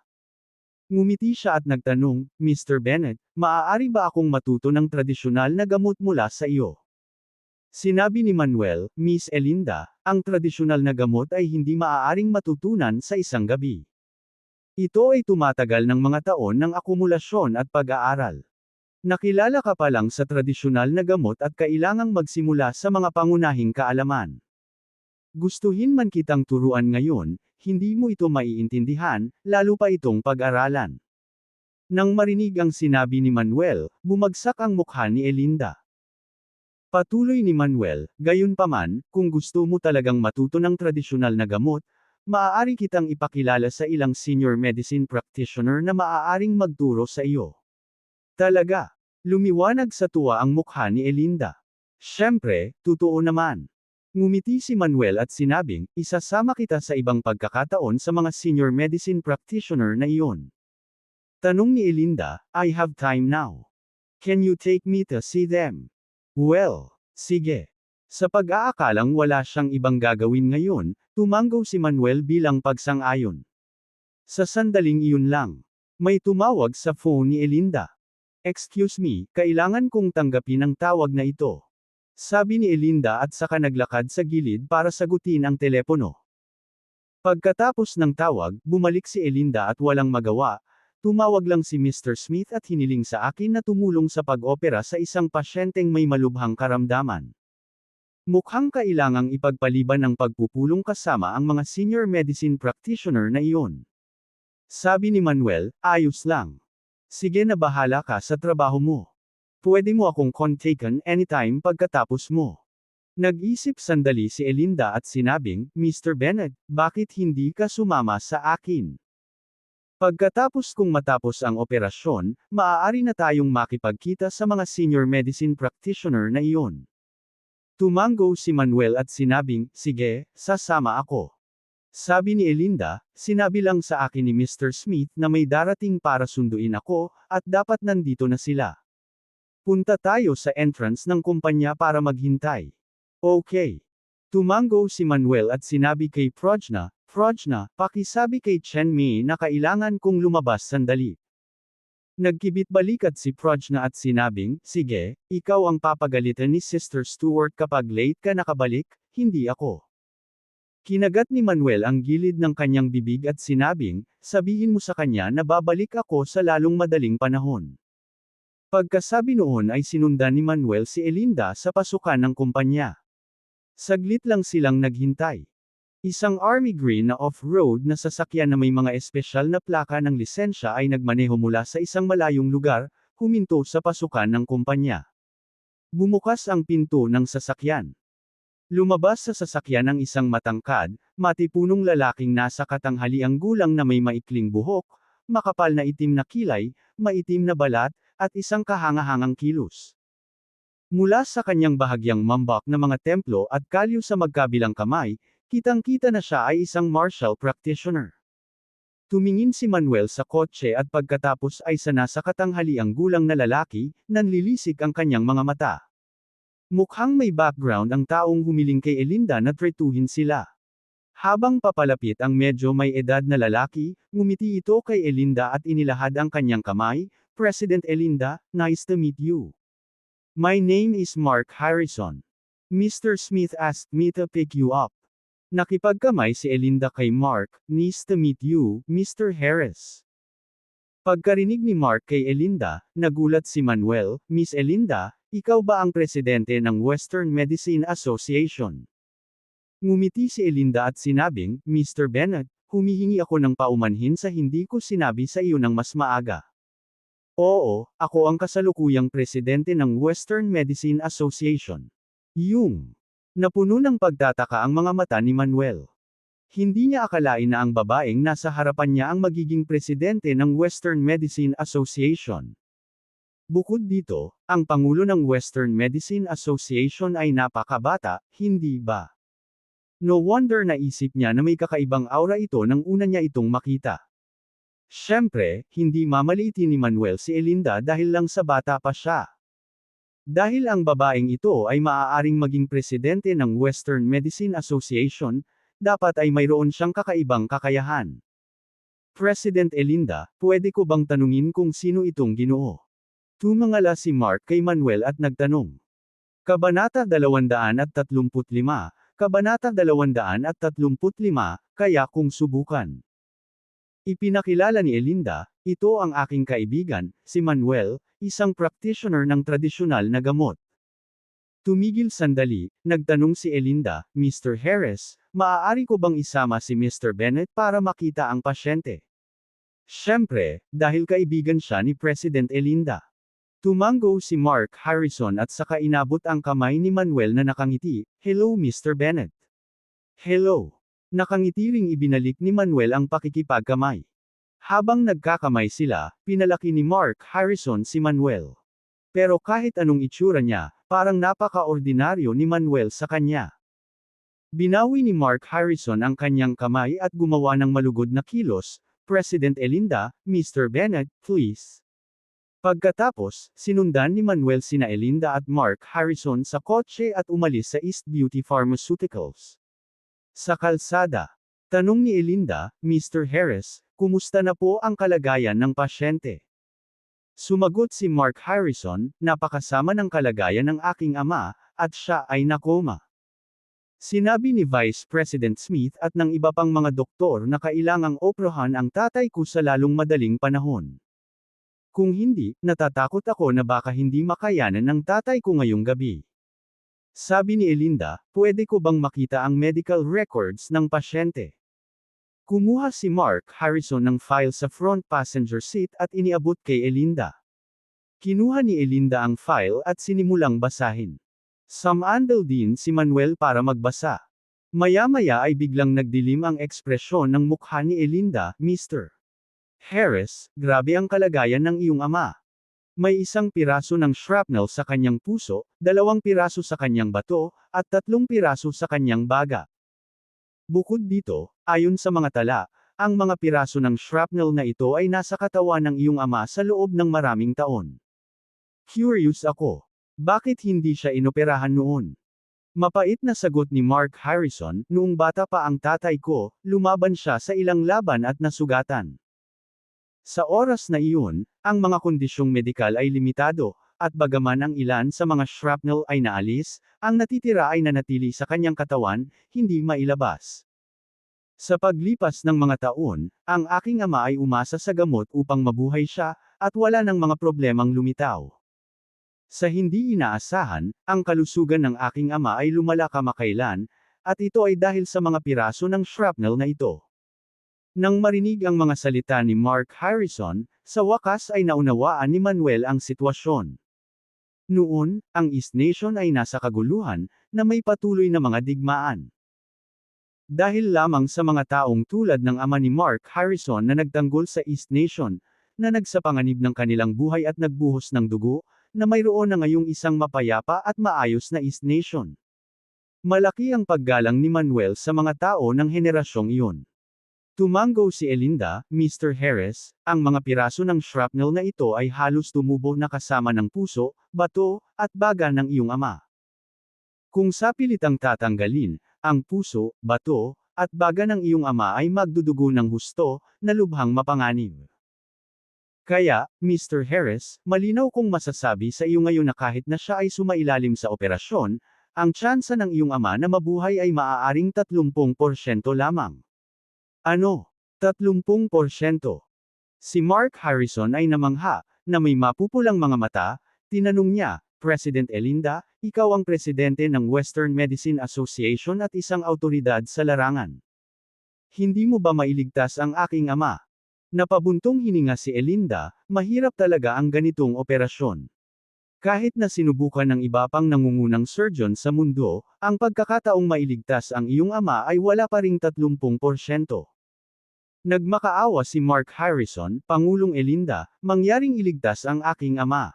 Ngumiti siya at nagtanong, Mr. Bennett, maaari ba akong matuto ng tradisyonal na gamot mula sa iyo? Sinabi ni Manuel, Miss Elinda, ang tradisyonal na gamot ay hindi maaaring matutunan sa isang gabi. Ito ay tumatagal ng mga taon ng akumulasyon at pag-aaral. Nakilala ka pa lang sa tradisyonal na gamot at kailangang magsimula sa mga pangunahing kaalaman. Gustuhin man kitang turuan ngayon, hindi mo ito maiintindihan, lalo pa itong pag-aralan. Nang marinig ang sinabi ni Manuel, bumagsak ang mukha ni Elinda. Patuloy ni Manuel, gayunpaman, kung gusto mo talagang matuto ng tradisyonal na gamot, maaari kitang ipakilala sa ilang senior medicine practitioner na maaaring magturo sa iyo. Talaga. Lumiwanag sa tuwa ang mukha ni Elinda. Siyempre, totoo naman. Ngumiti si Manuel at sinabing, isasama kita sa ibang pagkakataon sa mga senior medicine practitioner na iyon. Tanong ni Elinda, I have time now. Can you take me to see them? Well, sige. Sa pag-aakalang wala siyang ibang gagawin ngayon, tumango si Manuel bilang pagsang-ayon. Sa sandaling iyon lang, may tumawag sa phone ni Elinda. Excuse me, kailangan kong tanggapin ang tawag na ito. Sabi ni Elinda at saka naglakad sa gilid para sagutin ang telepono. Pagkatapos ng tawag, bumalik si Elinda at walang magawa, tumawag lang si Mr. Smith at hiniling sa akin na tumulong sa pag-opera sa isang pasyenteng may malubhang karamdaman. Mukhang kailangang ipagpaliban ng pagpupulong kasama ang mga senior medicine practitioner na iyon. Sabi ni Manuel, ayos lang. Sige na bahala ka sa trabaho mo. Pwede mo akong kontakin anytime pagkatapos mo. Nag-isip sandali si Elinda at sinabing, Mr. Bennett, bakit hindi ka sumama sa akin? Pagkatapos kung matapos ang operasyon, maaari na tayong makipagkita sa mga senior medicine practitioner na iyon. Tumango si Manuel at sinabing, sige, sasama ako. Sabi ni Elinda, sinabi lang sa akin ni Mr. Smith na may darating para sunduin ako, at dapat nandito na sila. Punta tayo sa entrance ng kumpanya para maghintay. Okay. Tumango si Manuel at sinabi kay Prajna, Prajna, pakisabi kay Chen Mei na kailangan kong lumabas sandali. Nagkibit-balikat si Prajna at sinabing, sige, ikaw ang papagalitan ni Sister Stewart kapag late ka nakabalik, hindi ako. Kinagat ni Manuel ang gilid ng kanyang bibig at sinabing, sabihin mo sa kanya na babalik ako sa lalong madaling panahon. Pagkasabi noon ay sinundan ni Manuel si Elinda sa pasukan ng kumpanya. Saglit lang silang naghintay. Isang army green na off-road na sasakyan na may mga espesyal na plaka ng lisensya ay nagmaneho mula sa isang malayong lugar, huminto sa pasukan ng kumpanya. Bumukas ang pinto ng sasakyan. Lumabas sa sasakyan ang isang matangkad, matipunong lalaking nasa katanghaliang gulang na may maikling buhok, makapal na itim na kilay, maitim na balat, at isang kahangahangang kilos. Mula sa kanyang bahagyang mambak na mga templo at kalyo sa magkabilang kamay, kitang-kita na siya ay isang martial practitioner. Tumingin si Manuel sa kotse at pagkatapos ay sa nasa katanghaliang gulang na lalaki, nanlilisik ang kanyang mga mata. Mukhang may background ang taong humiling kay Elinda na tretuhin sila. Habang papalapit ang medyo may edad na lalaki, ngumiti ito kay Elinda at inilahad ang kanyang kamay, President Elinda, nice to meet you. My name is Mark Harrison. Mr. Smith asked me to pick you up. Nakipagkamay si Elinda kay Mark, nice to meet you, Mr. Harris. Pagkarinig ni Mark kay Elinda, nagulat si Manuel, Miss Elinda, ikaw ba ang presidente ng Western Medicine Association? Ngumiti si Elinda at sinabing, Mr. Bennett, humihingi ako ng paumanhin sa hindi ko sinabi sa iyo ng mas maaga. Oo, ako ang kasalukuyang presidente ng Western Medicine Association. Napuno ng pagtataka ang mga mata ni Manuel. Hindi niya akalain na ang babaeng nasa harapan niya ang magiging presidente ng Western Medicine Association. Bukod dito, ang pangulo ng Western Medicine Association ay napakabata, hindi ba? No wonder naisip niya na may kakaibang aura ito nang una niya itong makita. Siyempre, hindi mamaliitin ni Manuel si Elinda dahil lang sa bata pa siya. Dahil ang babaeng ito ay maaaring maging presidente ng Western Medicine Association, dapat ay mayroon siyang kakaibang kakayahan. President Elinda, pwede ko bang tanungin kung sino itong Ginoo? Tumangala si Mark kay Manuel at nagtanong. Kabanata 235, Kabanata 235, kaya kung subukan. Ipinakilala ni Elinda, ito ang aking kaibigan, si Manuel, isang practitioner ng tradisyonal na gamot. Tumigil sandali, nagtanong si Elinda, Mr. Harris, maaari ko bang isama si Mr. Bennett para makita ang pasyente? Siyempre, dahil kaibigan siya ni President Elinda. Tumango si Mark Harrison at saka inabot ang kamay ni Manuel na nakangiti, Hello Mr. Bennett. Hello. Nakangiti ring ibinalik ni Manuel ang pakikipagkamay. Habang nagkakamay sila, pinalaki ni Mark Harrison si Manuel. Pero kahit anong itsura niya, parang napaka-ordinaryo ni Manuel sa kanya. Binawi ni Mark Harrison ang kanyang kamay at gumawa ng malugod na kilos, President Elinda, Mr. Bennett, please. Pagkatapos, sinundan ni Manuel sina Elinda at Mark Harrison sa kotse at umalis sa East Beauty Pharmaceuticals. Sa kalsada, tanong ni Elinda, Mr. Harris, kumusta na po ang kalagayan ng pasyente? Sumagot si Mark Harrison, napakasama ng kalagayan ng aking ama, at siya ay nakoma. Sinabi ni Vice President Smith at ng iba pang mga doktor na kailangang operahan ang tatay ko sa lalong madaling panahon. Kung hindi, natatakot ako na baka hindi makayanan ng tatay ko ngayong gabi. Sabi ni Elinda, pwede ko bang makita ang medical records ng pasyente? Kumuha si Mark Harrison ng file sa front passenger seat at iniabot kay Elinda. Kinuha ni Elinda ang file at sinimulang basahin. Sumandal din si Manuel para magbasa. Maya-maya ay biglang nagdilim ang ekspresyon ng mukha ni Elinda, Mr. Harris, grabe ang kalagayan ng iyong ama. May isang piraso ng shrapnel sa kanyang puso, 2 piraso sa kanyang bato, at 3 piraso sa kanyang baga. Bukod dito, Ayon sa mga tala, ang mga piraso ng shrapnel na ito ay nasa katawan ng iyong ama sa loob ng maraming taon. Curious ako. Bakit hindi siya inoperahan noon? Mapait na sagot ni Mark Harrison, noong bata pa ang tatay ko, lumaban siya sa ilang laban at nasugatan. Sa oras na iyon, ang mga kondisyong medikal ay limitado, at bagaman ang ilan sa mga shrapnel ay naalis, ang natitira ay nanatili sa kanyang katawan, hindi mailabas. Sa paglipas ng mga taon, ang aking ama ay umasa sa gamot upang mabuhay siya, at wala ng mga problemang lumitaw. Sa hindi inaasahan, ang kalusugan ng aking ama ay lumala kamakailan, at ito ay dahil sa mga piraso ng shrapnel na ito. Nang marinig ang mga salita ni Mark Harrison, sa wakas ay naunawaan ni Manuel ang sitwasyon. Noon, ang East Nation ay nasa kaguluhan, na may patuloy na mga digmaan. Dahil lamang sa mga taong tulad ng ama ni Mark Harrison na nagtanggol sa East Nation, na nagsapanganib ng kanilang buhay at nagbuhos ng dugo, na mayroon na ngayong isang mapayapa at maayos na East Nation. Malaki ang paggalang ni Manuel sa mga tao ng henerasyong iyon. Tumango si Elinda, Mr. Harris, ang mga piraso ng shrapnel na ito ay halos tumubo na kasama ng puso, bato, at baga ng iyong ama. Kung sapilitang tatanggalin, ang puso, bato, at baga ng iyong ama ay magdudugo ng husto, na lubhang mapanganib. Kaya, Mr. Harris, malinaw kong masasabi sa iyo ngayon na kahit na siya ay sumailalim sa operasyon, ang tsansa ng iyong ama na mabuhay ay maaaring 30% lamang. Ano? 30%? Si Mark Harrison ay namangha, na may mapupulang mga mata, tinanong niya, President Elinda, ikaw ang presidente ng Western Medicine Association at isang autoridad sa larangan. Hindi mo ba mailigtas ang aking ama? Napabuntong hininga si Elinda, mahirap talaga ang ganitong operasyon. Kahit na sinubukan ng iba pang nangungunang surgeon sa mundo, ang pagkakataong mailigtas ang iyong ama ay wala pa ring 30%. Nagmakaawa si Mark Harrison, Pangulong Elinda, mangyaring iligtas ang aking ama.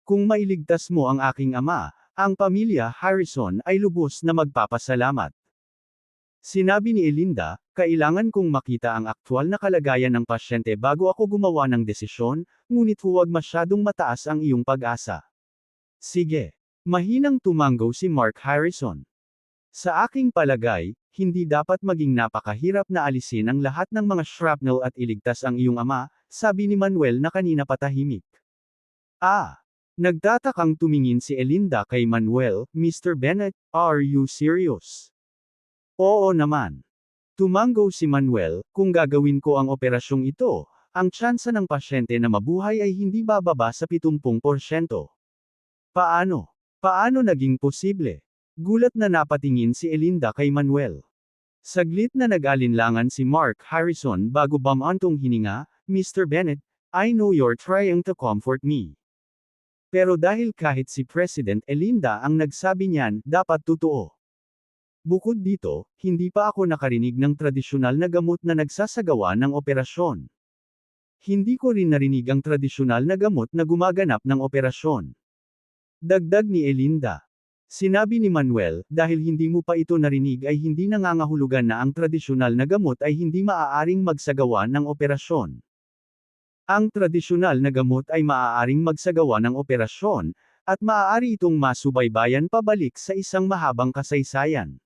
Kung mailigtas mo ang aking ama, ang pamilya Harrison ay lubos na magpapasalamat. Sinabi ni Elinda, kailangan kong makita ang aktwal na kalagayan ng pasyente bago ako gumawa ng desisyon, ngunit huwag masyadong mataas ang iyong pag-asa. Sige. Mahinang tumango si Mark Harrison. Sa aking palagay, hindi dapat maging napakahirap na alisin ang lahat ng mga shrapnel at iligtas ang iyong ama, sabi ni Manuel na kanina patahimik. Nagtatakang tumingin si Elinda kay Manuel, Mr. Bennett, are you serious? Oo naman. Tumango si Manuel, kung gagawin ko ang operasyong ito, ang tsansa ng pasyente na mabuhay ay hindi bababa sa 70%. Paano? Paano naging posible? Gulat na napatingin si Elinda kay Manuel. Saglit na nag-alinlangan si Mark Harrison bago bumantong hininga, Mr. Bennett, I know you're trying to comfort me. Pero dahil kahit si President Elinda ang nagsabi niyan, dapat totoo. Bukod dito, hindi pa ako nakarinig ng tradisyonal na gamot na nagsasagawa ng operasyon. Hindi ko rin narinig ang tradisyonal na gamot na gumaganap ng operasyon. Dagdag ni Elinda. Sinabi ni Manuel, dahil hindi mo pa ito narinig ay hindi nangangahulugan na ang tradisyonal na gamot ay hindi maaaring magsagawa ng operasyon. Ang tradisyonal na gamot ay maaaring magsagawa ng operasyon, at maaari itong masubaybayan pabalik sa isang mahabang kasaysayan.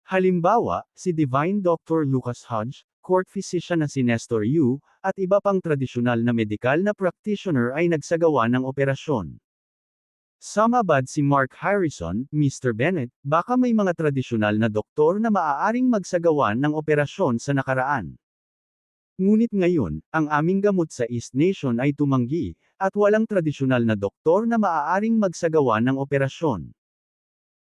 Halimbawa, si Divine Dr. Lucas Hodge, court physician na si Nestor Yu, at iba pang tradisyonal na medikal na practitioner ay nagsagawa ng operasyon. Sumabad si Mark Harrison, Mr. Bennett, baka may mga tradisyonal na doktor na maaaring magsagawa ng operasyon sa nakaraan. Ngunit ngayon, ang aming gamot sa East Nation ay tumanggi, at walang tradisyonal na doktor na maaaring magsagawa ng operasyon.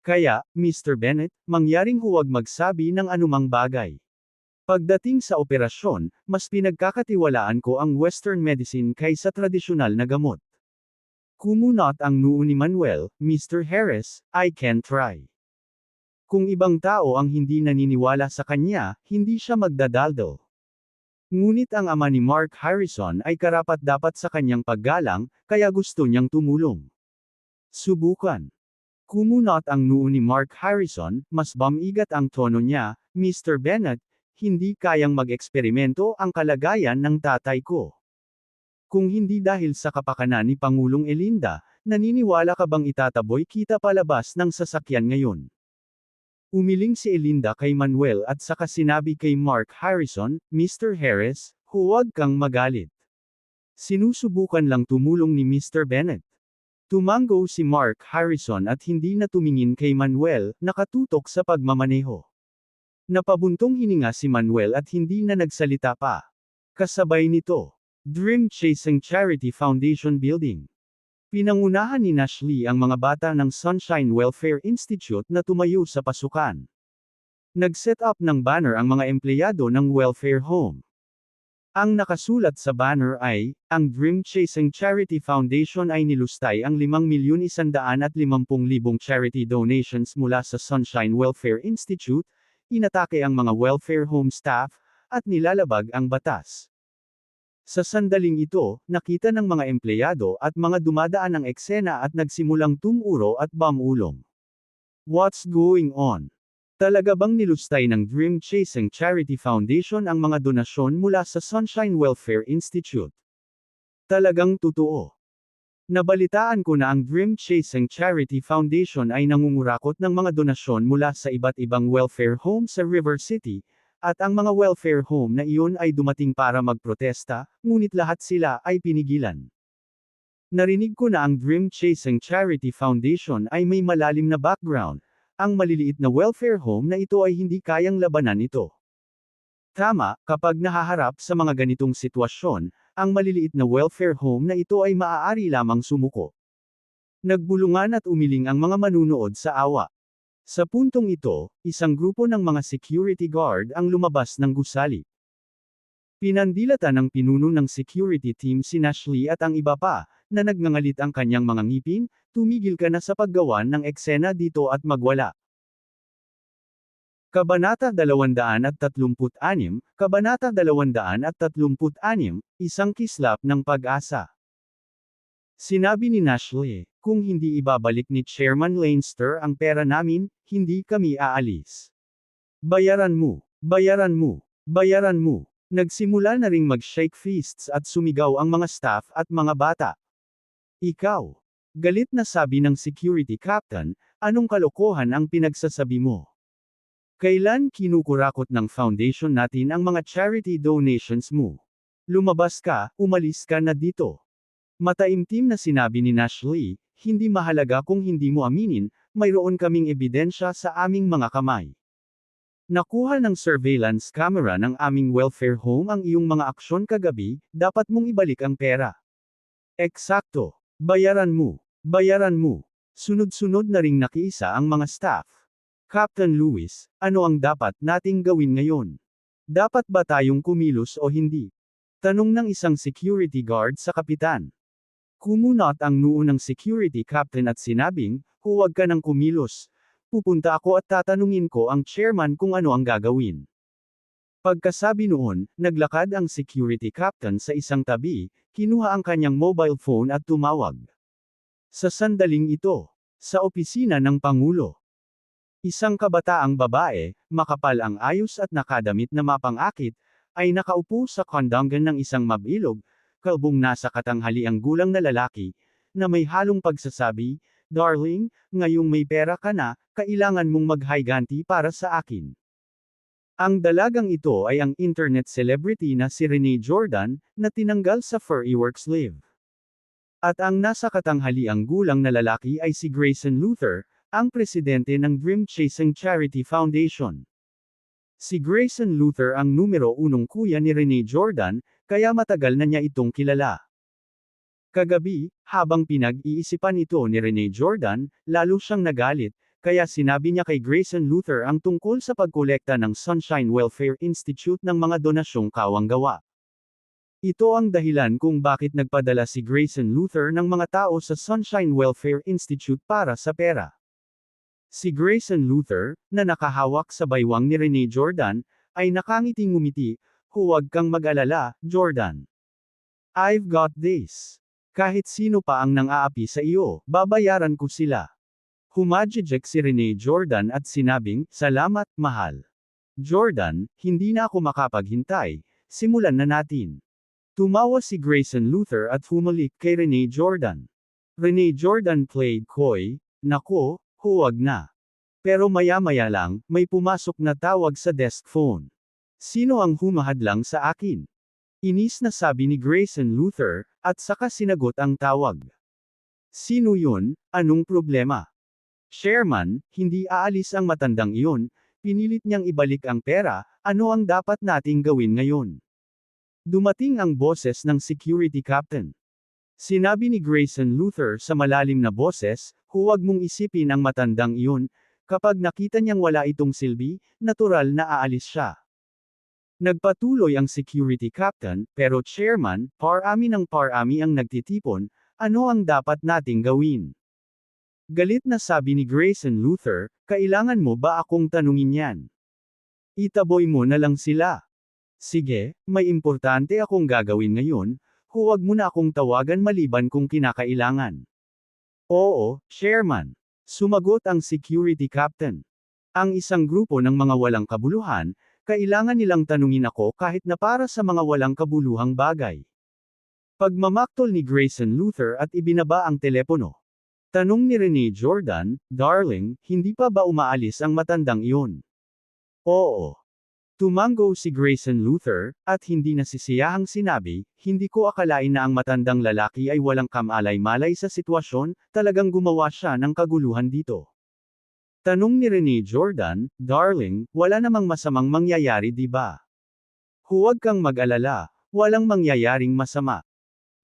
Kaya, Mr. Bennett, mangyaring huwag magsabi ng anumang bagay. Pagdating sa operasyon, mas pinagkakatiwalaan ko ang Western medicine kaysa tradisyonal na gamot. Kumunot ang noo ni Manuel, Mr. Harris, I can try. Kung ibang tao ang hindi naniniwala sa kanya, hindi siya magdadaldal. Ngunit ang ama ni Mark Harrison ay karapat-dapat sa kanyang paggalang, kaya gusto niyang tumulong. Subukan. Kumunot ang noo ni Mark Harrison, mas bumigat ang tono niya, Mr. Bennett, hindi kayang mag-eksperimento ang kalagayan ng tatay ko. Kung hindi dahil sa kapakanan ni Pangulong Elinda, naniniwala ka bang itataboy kita palabas ng sasakyan ngayon? Umiling si Elinda kay Manuel at saka sinabi kay Mark Harrison, Mr. Harris, huwag kang magalit. Sinusubukan lang tumulong ni Mr. Bennett. Tumango si Mark Harrison at hindi na tumingin kay Manuel, nakatutok sa pagmamaneho. Napabuntong hininga si Manuel at hindi na nagsalita pa. Kasabay nito, Dream Chasing Charity Foundation Building. Pinangunahan ni Nashley ang mga bata ng Sunshine Welfare Institute na tumayo sa pasukan. Nag-set up ng banner ang mga empleyado ng welfare home. Ang nakasulat sa banner ay, ang Dream Chasing Charity Foundation ay nilustay ang 5,150,000 charity donations mula sa Sunshine Welfare Institute, inatake ang mga welfare home staff, at nilalabag ang batas. Sa sandaling ito, nakita ng mga empleyado at mga dumadaan ng eksena at nagsimulang tumuro at bamulong. What's going on? Talaga bang nilustay ng Dream Chasing Charity Foundation ang mga donasyon mula sa Sunshine Welfare Institute? Talagang totoo. Nabalitaan ko na ang Dream Chasing Charity Foundation ay nangungurakot ng mga donasyon mula sa iba't ibang welfare home sa River City, at ang mga welfare home na iyon ay dumating para magprotesta, ngunit lahat sila ay pinigilan. Narinig ko na ang Dream Chasing Charity Foundation ay may malalim na background. Ang maliliit na welfare home na ito ay hindi kayang labanan ito. Tama, kapag nahaharap sa mga ganitong sitwasyon, ang maliliit na welfare home na ito ay maaari lamang sumuko. Nagbulungan at umiling ang mga manunood sa awa. Sa puntong ito, isang grupo ng mga security guard ang lumabas ng gusali. Pinandilatan ng pinuno ng security team si Nashley at ang iba pa, na nagngangalit ang kanyang mga ngipin, tumigil ka na sa paggawa ng eksena dito at magwala. Kabanata 236, Kabanata 236, Isang Kislap ng Pag-asa. Sinabi ni Nashley, kung hindi ibabalik ni Chairman Leinster ang pera namin, hindi kami aalis. Bayaran mo, bayaran mo, bayaran mo. Nagsimula na ring mag-shake fists at sumigaw ang mga staff at mga bata. Ikaw. Galit na sabi ng security captain, anong kalokohan ang pinagsasabi mo? Kailan kinukurakot ng foundation natin ang mga charity donations mo? Lumabas ka, umalis ka na dito. Mataimtim na sinabi ni Nashley, hindi mahalaga kung hindi mo aminin, mayroon kaming ebidensya sa aming mga kamay. Nakuha ng surveillance camera ng aming welfare home ang iyong mga aksyon kagabi, dapat mong ibalik ang pera. Eksakto. Bayaran mo. Bayaran mo. Sunod-sunod na ring nakiisa ang mga staff. Captain Lewis, ano ang dapat nating gawin ngayon? Dapat ba tayong kumilos o hindi? Tanong ng isang security guard sa kapitan. Kumunot ang noo ng security captain at sinabing, huwag ka nang kumilos. Pupunta ako at tatanungin ko ang chairman kung ano ang gagawin. Pagkasabi noon, naglakad ang security captain sa isang tabi, kinuha ang kanyang mobile phone at tumawag. Sa sandaling ito, sa opisina ng Pangulo. Isang kabataang babae, makapal ang ayos at nakadamit na mapang-akit, ay nakaupo sa kondongan ng isang mabilog, kalbong nasa katanghaliang gulang na lalaki, na may halong pagsasabi, Darling, ngayong may pera ka na, kailangan mong maghiganti para sa akin. Ang dalagang ito ay ang internet celebrity na si Rene Jordan, na tinanggal sa Furryworks Live. At ang nasa katanghaliang gulang na lalaki ay si Grayson Luther, ang presidente ng Dream Chasing Charity Foundation. Si Grayson Luther ang numero 1 kuya ni Rene Jordan, kaya matagal na niya itong kilala. Kagabi, habang pinag-iisipan ito ni Rene Jordan, lalo siyang nagalit, kaya sinabi niya kay Grayson Luther ang tungkol sa pagkolekta ng Sunshine Welfare Institute ng mga donasyong kawanggawa. Ito ang dahilan kung bakit nagpadala si Grayson Luther ng mga tao sa Sunshine Welfare Institute para sa pera. Si Grayson Luther, na nakahawak sa baywang ni Rene Jordan, ay nakangiting ngumiti, huwag kang mag-alala, Jordan. I've got this. Kahit sino pa ang nang-aapi sa iyo, babayaran ko sila. Humajijek si Rene Jordan at sinabing, "Salamat, mahal. Jordan, hindi na ako makapaghintay, simulan na natin." Tumawa si Grayson Luther at humalik kay Rene Jordan. Rene Jordan played coy, "Nako, huwag na." Pero maya-maya lang, may pumasok na tawag sa desk phone. "Sino ang humahadlang sa akin?" Inis na sabi ni Grayson Luther, at saka sinagot ang tawag. "Sino yun? Anong problema?" "Chairman, hindi aalis ang matandang iyon, pinilit niyang ibalik ang pera, ano ang dapat nating gawin ngayon?" Dumating ang boses ng security captain. Sinabi ni Grayson Luther sa malalim na boses, "Huwag mong isipin ang matandang iyon, kapag nakita niyang wala itong silbi, natural na aalis siya." Nagpatuloy ang security captain, "Pero chairman, parami ng parami ang nagtitipon, ano ang dapat nating gawin?" Galit na sabi ni Grayson Luther, "Kailangan mo ba akong tanungin yan? Itaboy mo na lang sila." "Sige, may importante akong gagawin ngayon, huwag mo na akong tawagan maliban kung kinakailangan." "Oo, chairman." Sumagot ang security captain. "Ang isang grupo ng mga walang kabuluhan, kailangan nilang tanungin ako kahit na para sa mga walang kabuluhang bagay." Pagmamaktol ni Grayson Luther at ibinaba ang telepono. Tanong ni Rene Jordan, "Darling, hindi pa ba umaalis ang matandang iyon?" "Oo." Tumango si Grayson Luther, at hindi nasisiyahang sinabi, "Hindi ko akalain na ang matandang lalaki ay walang kamalay-malay sa sitwasyon, talagang gumawa siya ng kaguluhan dito." Tanong ni Rene Jordan, "Darling, wala namang masamang mangyayari di ba? Huwag kang mag-alala, walang mangyayaring masama.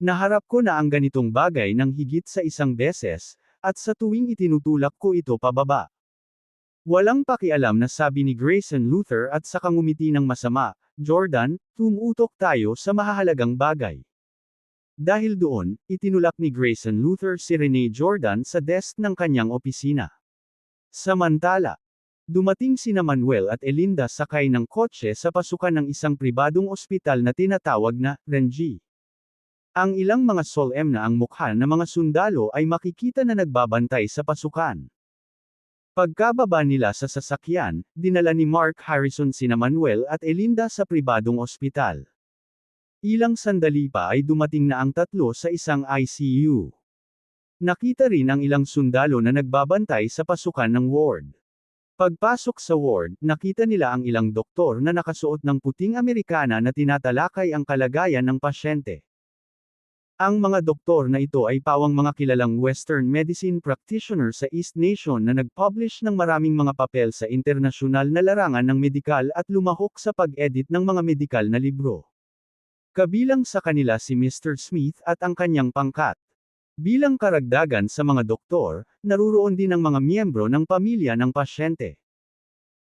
Naharap ko na ang ganitong bagay ng higit sa isang beses, at sa tuwing itinutulak ko ito pababa." Walang pakialam na sabi ni Grayson Luther at saka ngumiti ng masama, "Jordan, tumutok tayo sa mahahalagang bagay." Dahil doon, itinulak ni Grayson Luther si Rene Jordan sa desk ng kanyang opisina. Samantala, dumating sina Manuel at Elinda sakay ng kotse sa pasukan ng isang pribadong ospital na tinatawag na Renji. Ang ilang mga solemn na ang mukha ng mga sundalo ay makikita na nagbabantay sa pasukan. Pagkababa nila sa sasakyan, dinala ni Mark Harrison sina Manuel at Elinda sa pribadong ospital. Ilang sandali pa ay dumating na ang tatlo sa isang ICU. Nakita rin ang ilang sundalo na nagbabantay sa pasukan ng ward. Pagpasok sa ward, nakita nila ang ilang doktor na nakasuot ng puting Amerikana na tinatalakay ang kalagayan ng pasyente. Ang mga doktor na ito ay pawang mga kilalang Western medicine practitioner sa East Nation na nag-publish ng maraming mga papel sa internasyonal na larangan ng medikal at lumahok sa pag-edit ng mga medikal na libro. Kabilang sa kanila si Mr. Smith at ang kanyang pangkat. Bilang karagdagan sa mga doktor, naruroon din ang mga miyembro ng pamilya ng pasyente.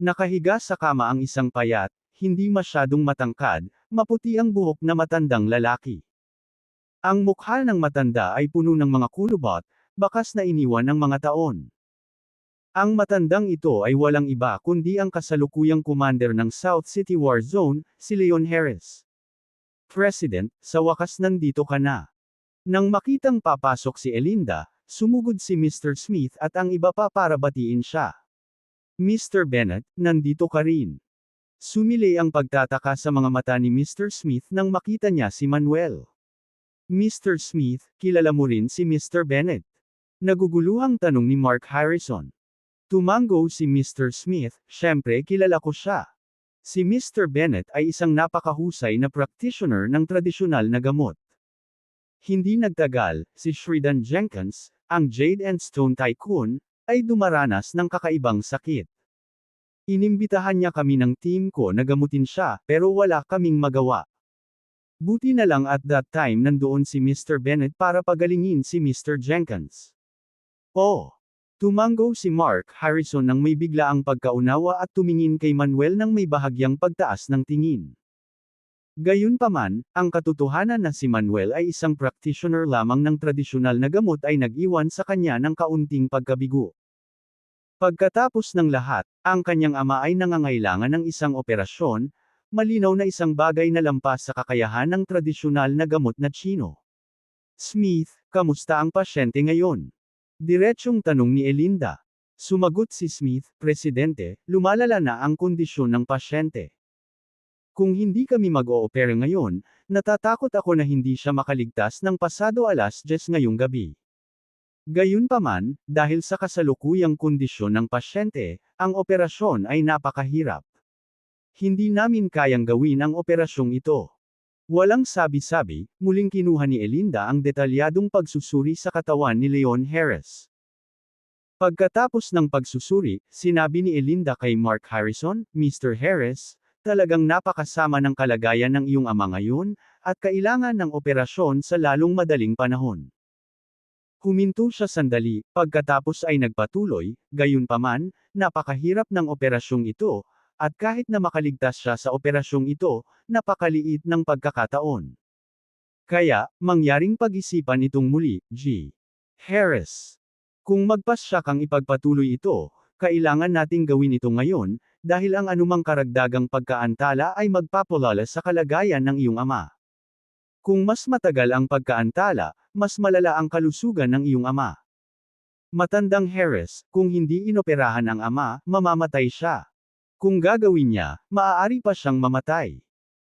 Nakahiga sa kama ang isang payat, hindi masyadong matangkad, maputi ang buhok na matandang lalaki. Ang mukha ng matanda ay puno ng mga kulubot, bakas na iniwan ng mga taon. Ang matandang ito ay walang iba kundi ang kasalukuyang commander ng South City War Zone, si Leon Harris. "President, sa wakas nandito ka na." Nang makitang papasok si Elinda, sumugod si Mr. Smith at ang iba pa para batiin siya. "Mr. Bennett, nandito ka rin." Sumili ang pagtataka sa mga mata ni Mr. Smith nang makita niya si Manuel. "Mr. Smith, kilala mo rin si Mr. Bennett?" Naguguluhang tanong ni Mark Harrison. Tumango si Mr. Smith, "Siyempre kilala ko siya. Si Mr. Bennett ay isang napakahusay na practitioner ng tradisyonal na gamot." Hindi nagtagal, si Sheridan Jenkins, ang Jade and Stone Tycoon, ay dumaranas ng kakaibang sakit. Inimbitahan niya kami ng team ko na gamutin siya, pero wala kaming magawa. Buti na lang at that time nandoon si Mr. Bennett para pagalingin si Mr. Jenkins. "Oh!" Tumango si Mark Harrison nang may biglaang pagkaunawa at tumingin kay Manuel nang may bahagyang pagtaas ng tingin. Gayunpaman, ang katotohanan na si Manuel ay isang practitioner lamang ng tradisyonal na gamot ay nag-iwan sa kanya ng kaunting pagkabigo. Pagkatapos ng lahat, ang kanyang ama ay nangangailangan ng isang operasyon, malinaw na isang bagay na lampas sa kakayahan ng tradisyonal na gamot na Tsino. "Smith, kamusta ang pasyente ngayon?" Diretsyong tanong ni Elinda. Sumagot si Smith, Presidente, lumalala na ang kondisyon ng pasyente. Kung hindi kami mag-oopera ngayon, natatakot ako na hindi siya makaligtas ng pasado 10:00 ngayong gabi. Gayunpaman, dahil sa kasalukuyang kondisyon ng pasyente, ang operasyon ay napakahirap. Hindi namin kayang gawin ang operasyong ito. Walang sabi-sabi, muling kinuha ni Elinda ang detalyadong pagsusuri sa katawan ni Leon Harris. Pagkatapos ng pagsusuri, sinabi ni Elinda kay Mark Harrison, Mr. Harris, talagang napakasama ng kalagayan ng iyong ama ngayon, at kailangan ng operasyon sa lalong madaling panahon. Huminto siya sandali, pagkatapos ay nagpatuloy, gayunpaman, napakahirap ng operasyong ito, at kahit na makaligtas siya sa operasyong ito, napakaliit ng pagkakataon. Kaya, mangyaring pag-isipan itong muli, G. Harris. Kung magpasya kang ipagpatuloy ito, kailangan nating gawin ito ngayon, dahil ang anumang karagdagang pagkaantala ay magpapalala sa kalagayan ng iyong ama. Kung mas matagal ang pagkaantala, mas malala ang kalusugan ng iyong ama. Matandang Harris, kung hindi inoperahan ang ama, mamamatay siya. Kung gagawin niya, maaari pa siyang mamatay.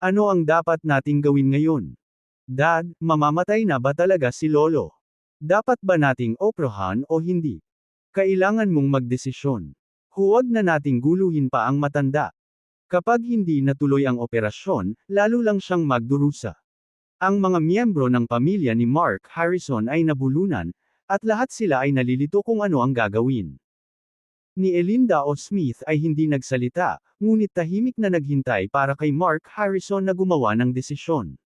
Ano ang dapat nating gawin ngayon? Dad, mamamatay na ba talaga si Lolo? Dapat ba nating operahan o hindi? Kailangan mong magdesisyon. Huwag na nating guluhin pa ang matanda. Kapag hindi natuloy ang operasyon, lalo lang siyang magdurusa. Ang mga miyembro ng pamilya ni Mark Harrison ay nabulunan, at lahat sila ay nalilito kung ano ang gagawin. Ni Elinda o Smith ay hindi nagsalita, ngunit tahimik na naghintay para kay Mark Harrison na gumawa ng desisyon.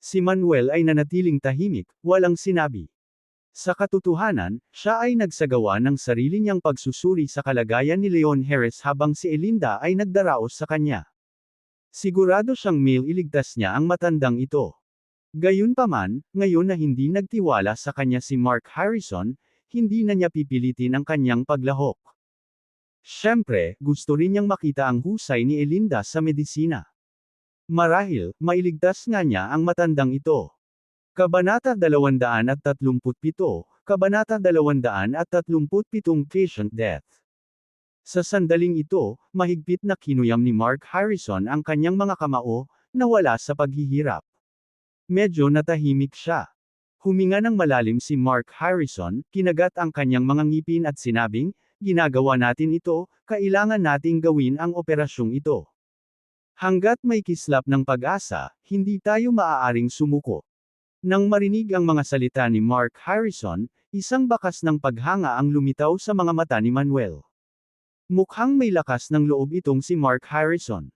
Si Manuel ay nanatiling tahimik, walang sinabi. Sa katotohanan, siya ay nagsagawa ng sarili niyang pagsusuri sa kalagayan ni Leon Harris habang si Elinda ay nagdaraos sa kanya. Sigurado siyang mailigtas niya ang matandang ito. Gayunpaman, ngayon na hindi nagtiwala sa kanya si Mark Harrison, hindi na niya pipilitin ang kanyang paglahok. Siyempre, gusto rin niyang makita ang husay ni Elinda sa medisina. Marahil, mailigtas nga niya ang matandang ito. Kabanata 237, Kabanata 237 Patient Death. Sa sandaling ito, mahigpit na kinuyam ni Mark Harrison ang kanyang mga kamao, na wala sa paghihirap. Medyo natahimik siya. Huminga ng malalim si Mark Harrison, kinagat ang kanyang mga ngipin at sinabing, ginagawa natin ito, kailangan nating gawin ang operasyong ito. Hanggat may kislap ng pag-asa, hindi tayo maaaring sumuko. Nang marinig ang mga salita ni Mark Harrison, isang bakas ng paghanga ang lumitaw sa mga mata ni Manuel. Mukhang may lakas ng loob itong si Mark Harrison.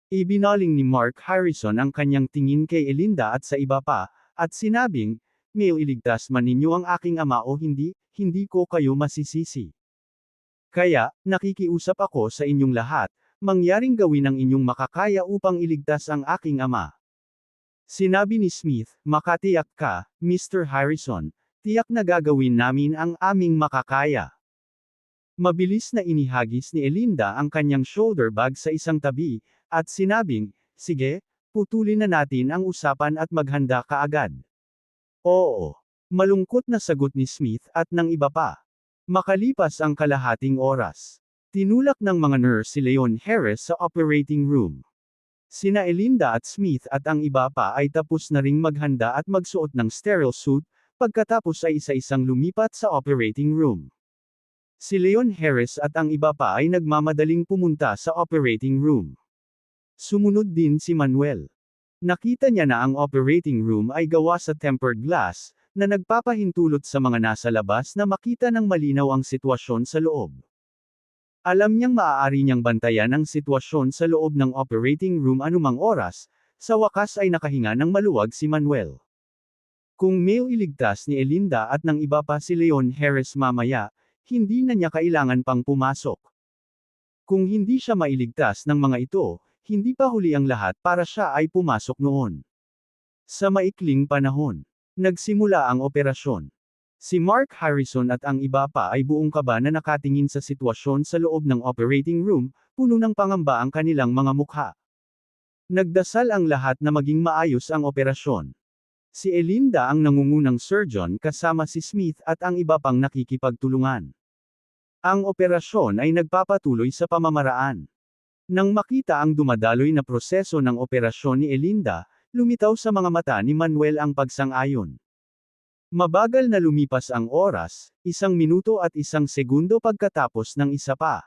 Ibinaling ni Mark Harrison ang kanyang tingin kay Elinda at sa iba pa, at sinabing, mailigtas man ninyo ang aking ama o hindi, hindi ko kayo masisisi. Kaya, nakikiusap ako sa inyong lahat, mangyaring gawin ang inyong makakaya upang iligtas ang aking ama. Sinabi ni Smith, makatiyak ka, Mr. Harrison, tiyak na gagawin namin ang aming makakaya. Mabilis na inihagis ni Elinda ang kanyang shoulder bag sa isang tabi, at sinabing, sige, putulin na natin ang usapan at maghanda ka agad. Oo. Malungkot na sagot ni Smith at ng iba pa. Makalipas ang kalahating oras. Tinulak ng mga nurse si Leon Harris sa operating room. Sina Elinda at Smith at ang iba pa ay tapos na ring maghanda at magsuot ng sterile suit, pagkatapos ay isa-isang lumipat sa operating room. Si Leon Harris at ang iba pa ay nagmamadaling pumunta sa operating room. Sumunod din si Manuel. Nakita niya na ang operating room ay gawa sa tempered glass, na nagpapahintulot sa mga nasa labas na makita ng malinaw ang sitwasyon sa loob. Alam niyang maaari niyang bantayan ang sitwasyon sa loob ng operating room anumang oras, sa wakas ay nakahinga ng maluwag si Manuel. Kung mailigtas ni Elinda at ng iba pa si Leon Harris mamaya, hindi na niya kailangan pang pumasok. Kung hindi siya mailigtas ng mga ito, hindi pa huli ang lahat para siya ay pumasok noon. Sa maikling panahon, nagsimula ang operasyon. Si Mark Harrison at ang iba pa ay buong kaba na nakatingin sa sitwasyon sa loob ng operating room, puno ng pangamba ang kanilang mga mukha. Nagdasal ang lahat na maging maayos ang operasyon. Si Elinda ang nangungunang surgeon kasama si Smith at ang iba pang nakikipagtulungan. Ang operasyon ay nagpapatuloy sa pamamaraan. Nang makita ang dumadaloy na proseso ng operasyon ni Elinda, lumitaw sa mga mata ni Manuel ang pagsang-ayon. Mabagal na lumipas ang oras, 1 minuto at 1 segundo pagkatapos ng isa pa.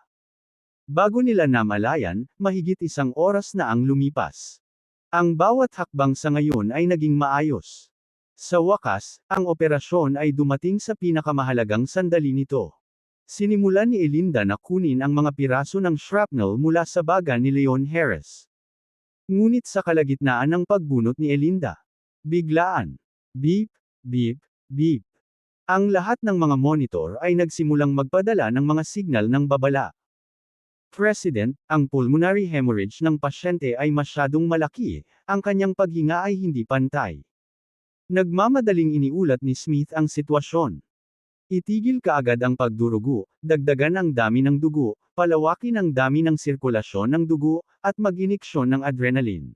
Bago nila namalayan, mahigit 1 oras na ang lumipas. Ang bawat hakbang sa ngayon ay naging maayos. Sa wakas, ang operasyon ay dumating sa pinakamahalagang sandali nito. Sinimulan ni Elinda na kunin ang mga piraso ng shrapnel mula sa baga ni Leon Harris. Ngunit sa kalagitnaan ng pagbunot ni Elinda, biglaan, beep, beep, beep. Ang lahat ng mga monitor ay nagsimulang magpadala ng mga signal ng babala. President, ang pulmonary hemorrhage ng pasyente ay masyadong malaki, ang kanyang paghinga ay hindi pantay. Nagmamadaling iniulat ni Smith ang sitwasyon. Itigil kaagad ang pagdurugo, dagdagan ang dami ng dugo, palawakin ang dami ng sirkulasyon ng dugo, at mag-iniksyon ng adrenaline.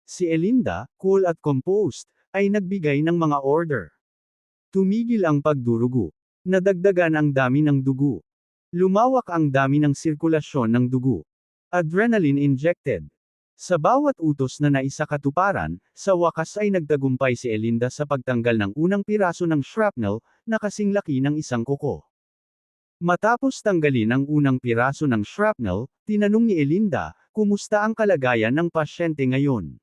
Si Elinda, cool at composed, ay nagbigay ng mga order. Tumigil ang pagdurugo. Nadagdagan ang dami ng dugo. Lumawak ang dami ng sirkulasyon ng dugo. Adrenaline injected. Sa bawat utos na naisakatuparan, sa wakas ay nagtagumpay si Elinda sa pagtanggal ng unang piraso ng shrapnel, na kasing laki ng isang kuko. Matapos tanggalin ang unang piraso ng shrapnel, tinanong ni Elinda, kumusta ang kalagayan ng pasyente ngayon?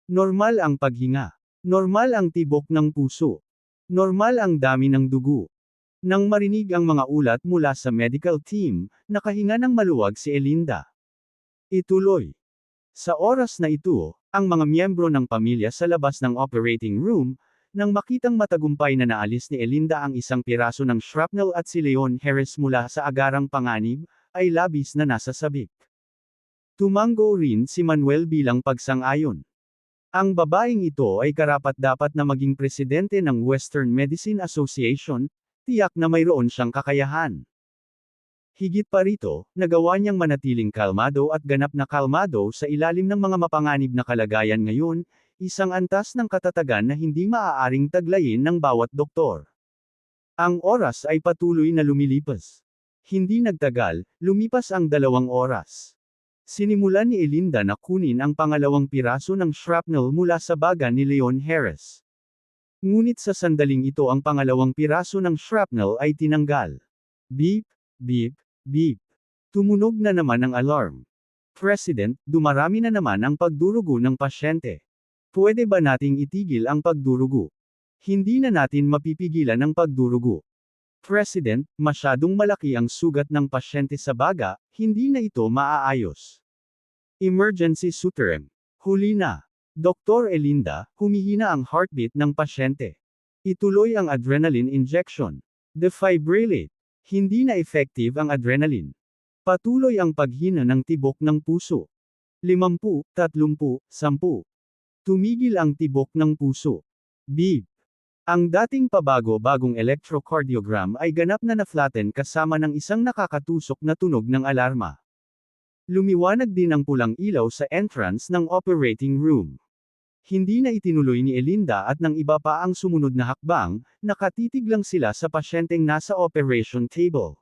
Normal ang paghinga. Normal ang tibok ng puso. Normal ang dami ng dugo. Nang marinig ang mga ulat mula sa medical team, nakahinga ng maluwag si Elinda. Ituloy. Sa oras na ito, ang mga miyembro ng pamilya sa labas ng operating room, nang makitang matagumpay na naalis ni Elinda ang isang piraso ng shrapnel at si Leon Harris mula sa agarang panganib, ay labis na nasasabik. Tumango rin si Manuel bilang pagsang-ayon. Ang babaeng ito ay karapat-dapat na maging presidente ng Western Medicine Association, tiyak na mayroon siyang kakayahan. Higit pa rito, nagawa niyang manatiling kalmado at ganap na kalmado sa ilalim ng mga mapanganib na kalagayan ngayon, isang antas ng katatagan na hindi maaaring taglayin ng bawat doktor. Ang oras ay patuloy na lumilipas. Hindi nagtagal, lumipas ang 2 oras. Sinimulan ni Elinda na kunin ang pangalawang piraso ng shrapnel mula sa baga ni Leon Harris. Ngunit sa sandaling ito ang pangalawang piraso ng shrapnel ay tinanggal. Beep, beep, beep. Tumunog na naman ang alarm. President, dumarami na naman ang pagdurugo ng pasyente. Pwede ba nating itigil ang pagdurugo? Hindi na natin mapipigilan ang pagdurugo. President, masyadong malaki ang sugat ng pasyente sa baga, hindi na ito maaayos. Emergency suturing. Huli na. Dr. Elinda, humihina ang heartbeat ng pasyente. Ituloy ang adrenaline injection. Defibrillate. Hindi na effective ang adrenaline. Patuloy ang paghina ng tibok ng puso. 50, 30, 10. Tumigil ang tibok ng puso. Beep. Ang dating pabago-bagong electrocardiogram ay ganap na na-flatten kasama ng isang nakakatusok na tunog ng alarma. Lumiwanag din ang pulang ilaw sa entrance ng operating room. Hindi na itinuloy ni Elinda at ng iba pa ang sumunod na hakbang, nakatitig lang sila sa pasyenteng nasa operation table.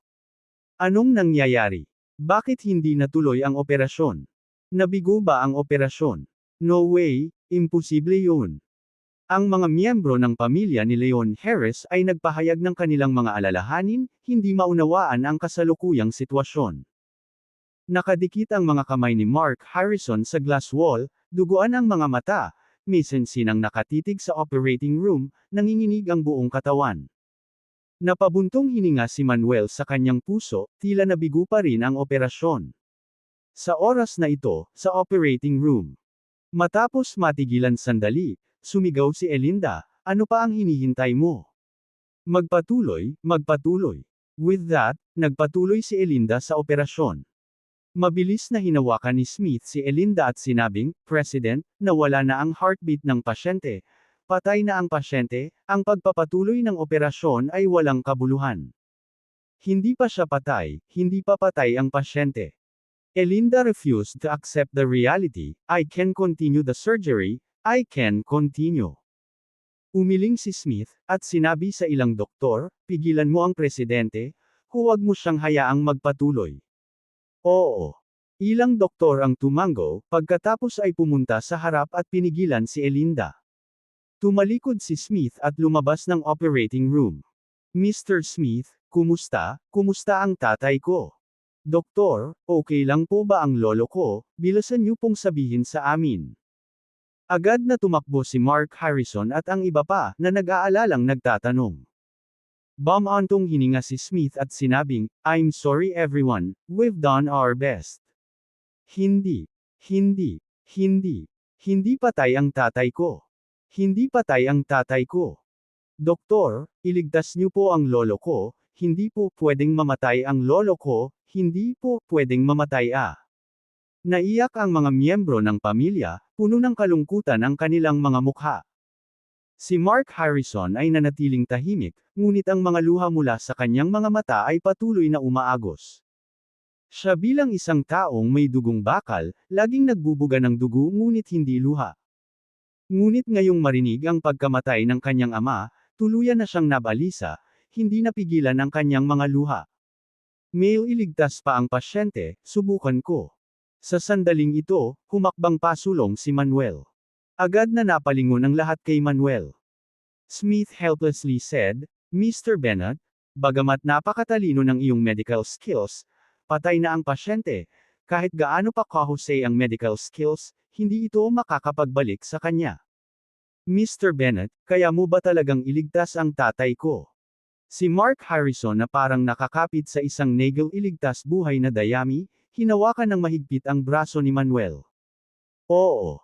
Anong nangyayari? Bakit hindi natuloy ang operasyon? Nabigo ba ang operasyon? No way, imposible yun. Ang mga miyembro ng pamilya ni Leon Harris ay nagpahayag ng kanilang mga alalahanin, hindi maunawaan ang kasalukuyang sitwasyon. Nakadikit ang mga kamay ni Mark Harrison sa glass wall, duguan ang mga mata, misensinang nakatitig sa operating room, nanginginig ang buong katawan. Napabuntong hininga si Manuel sa kanyang puso, tila nabigo pa rin ang operasyon. Sa oras na ito, sa operating room. Matapos matigilan sandali, sumigaw si Elinda, ano pa ang hinihintay mo? Magpatuloy, magpatuloy. With that, nagpatuloy si Elinda sa operasyon. Mabilis na hinawakan ni Smith si Elinda at sinabing, President, nawala na ang heartbeat ng pasyente. Patay na ang pasyente, ang pagpapatuloy ng operasyon ay walang kabuluhan. Hindi pa siya patay, hindi pa patay ang pasyente. Elinda refused to accept the reality, I can continue the surgery, I can continue. Umiling si Smith, at sinabi sa ilang doktor, pigilan mo ang presidente, huwag mo siyang hayaang magpatuloy. Oo. Ilang doktor ang tumango, pagkatapos ay pumunta sa harap at pinigilan si Elinda. Tumalikod si Smith at lumabas ng operating room. Mr. Smith, kumusta? Kumusta ang tatay ko? Doktor, okay lang po ba ang lolo ko? Bilasan niyo pong sabihin sa amin. Agad na tumakbo si Mark Harrison at ang iba pa, na nag-aalalang nagtatanong. Bumantong hininga si Smith at sinabing, I'm sorry everyone, we've done our best. Hindi, hindi, hindi, hindi patay ang tatay ko. Hindi patay ang tatay ko. Doktor, iligtas niyo po ang lolo ko, hindi po pwedeng mamatay ang lolo ko, hindi po pwedeng mamatay ah. Naiyak ang mga miyembro ng pamilya, puno ng kalungkutan ang kanilang mga mukha. Si Mark Harrison ay nanatiling tahimik, ngunit ang mga luha mula sa kanyang mga mata ay patuloy na umaagos. Siya bilang isang taong may dugong bakal, laging nagbubuga ng dugo ngunit hindi luha. Ngunit ngayong marinig ang pagkamatay ng kanyang ama, tuluyan na siyang nabalisa, hindi napigilan ang kanyang mga luha. Mail iligtas pa ang pasyente, subukan ko. Sa sandaling ito, humakbang pasulong si Manuel. Agad na napalingon ang lahat kay Manuel. Smith helplessly said, Mr. Bennett, bagamat napakatalino ng iyong medical skills, patay na ang pasyente, kahit gaano pa kahusay ang medical skills, hindi ito makakapagbalik sa kanya. Mr. Bennett, kaya mo ba talagang iligtas ang tatay ko? Si Mark Harrison na parang nakakapit sa isang negel iligtas buhay na dayami, hinawakan ng mahigpit ang braso ni Manuel. Oo.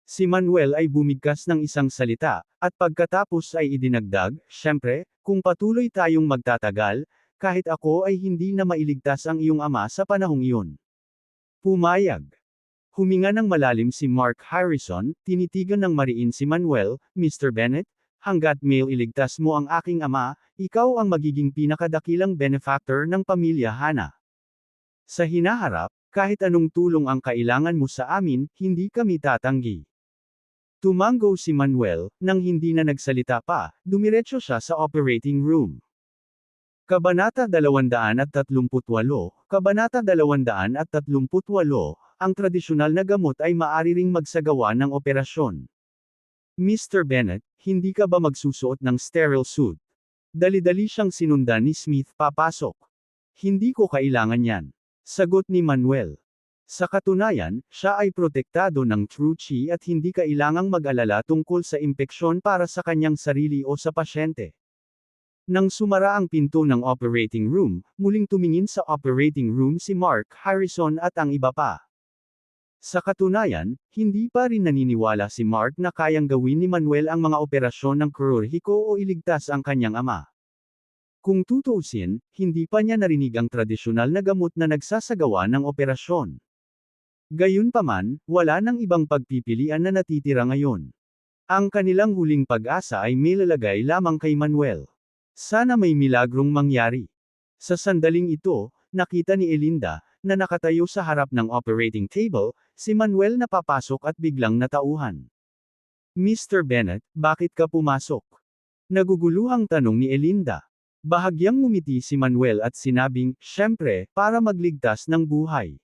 Si Manuel ay bumigkas ng isang salita, at pagkatapos ay idinagdag, syempre, kung patuloy tayong magtatagal, kahit ako ay hindi na mailigtas ang iyong ama sa panahong iyon. Pumayag. Huminga ng malalim si Mark Harrison, tinitigan ng mariin si Manuel, Mr. Bennett, hanggat mail iligtas mo ang aking ama, ikaw ang magiging pinakadakilang benefactor ng pamilya Hana. Sa hinaharap, kahit anong tulong ang kailangan mo sa amin, hindi kami tatanggi. Tumango si Manuel, nang hindi na nagsalita pa, dumiretso siya sa operating room. Kabanata 238, Kabanata 238, ang tradisyonal na gamot ay maaari ring magsagawa ng operasyon. Mr. Bennett, hindi ka ba magsusuot ng sterile suit? Dali-dali siyang sinundan ni Smith papasok. Hindi ko kailangan yan. Sagot ni Manuel. Sa katunayan, siya ay protektado ng True Chi at hindi kailangang mag-alala tungkol sa impeksyon para sa kanyang sarili o sa pasyente. Nang sumara ang pinto ng operating room, muling tumingin sa operating room si Mark Harrison at ang iba pa. Sa katunayan, hindi pa rin naniniwala si Mark na kayang gawin ni Manuel ang mga operasyon ng kirurhiko o iligtas ang kanyang ama. Kung tutuusin, hindi pa niya narinig ang tradisyonal na gamot na nagsasagawa ng operasyon. Gayunpaman, wala nang ibang pagpipilian na natitira ngayon. Ang kanilang huling pag-asa ay may lalagay lamang kay Manuel. Sana may milagrong mangyari. Sa sandaling ito, nakita ni Elinda, na nakatayo sa harap ng operating table, si Manuel na papasok at biglang natauhan. Mr. Bennett, bakit ka pumasok? Naguguluhang tanong ni Elinda. Bahagyang ngumiti si Manuel at sinabing, syempre, para magligtas ng buhay.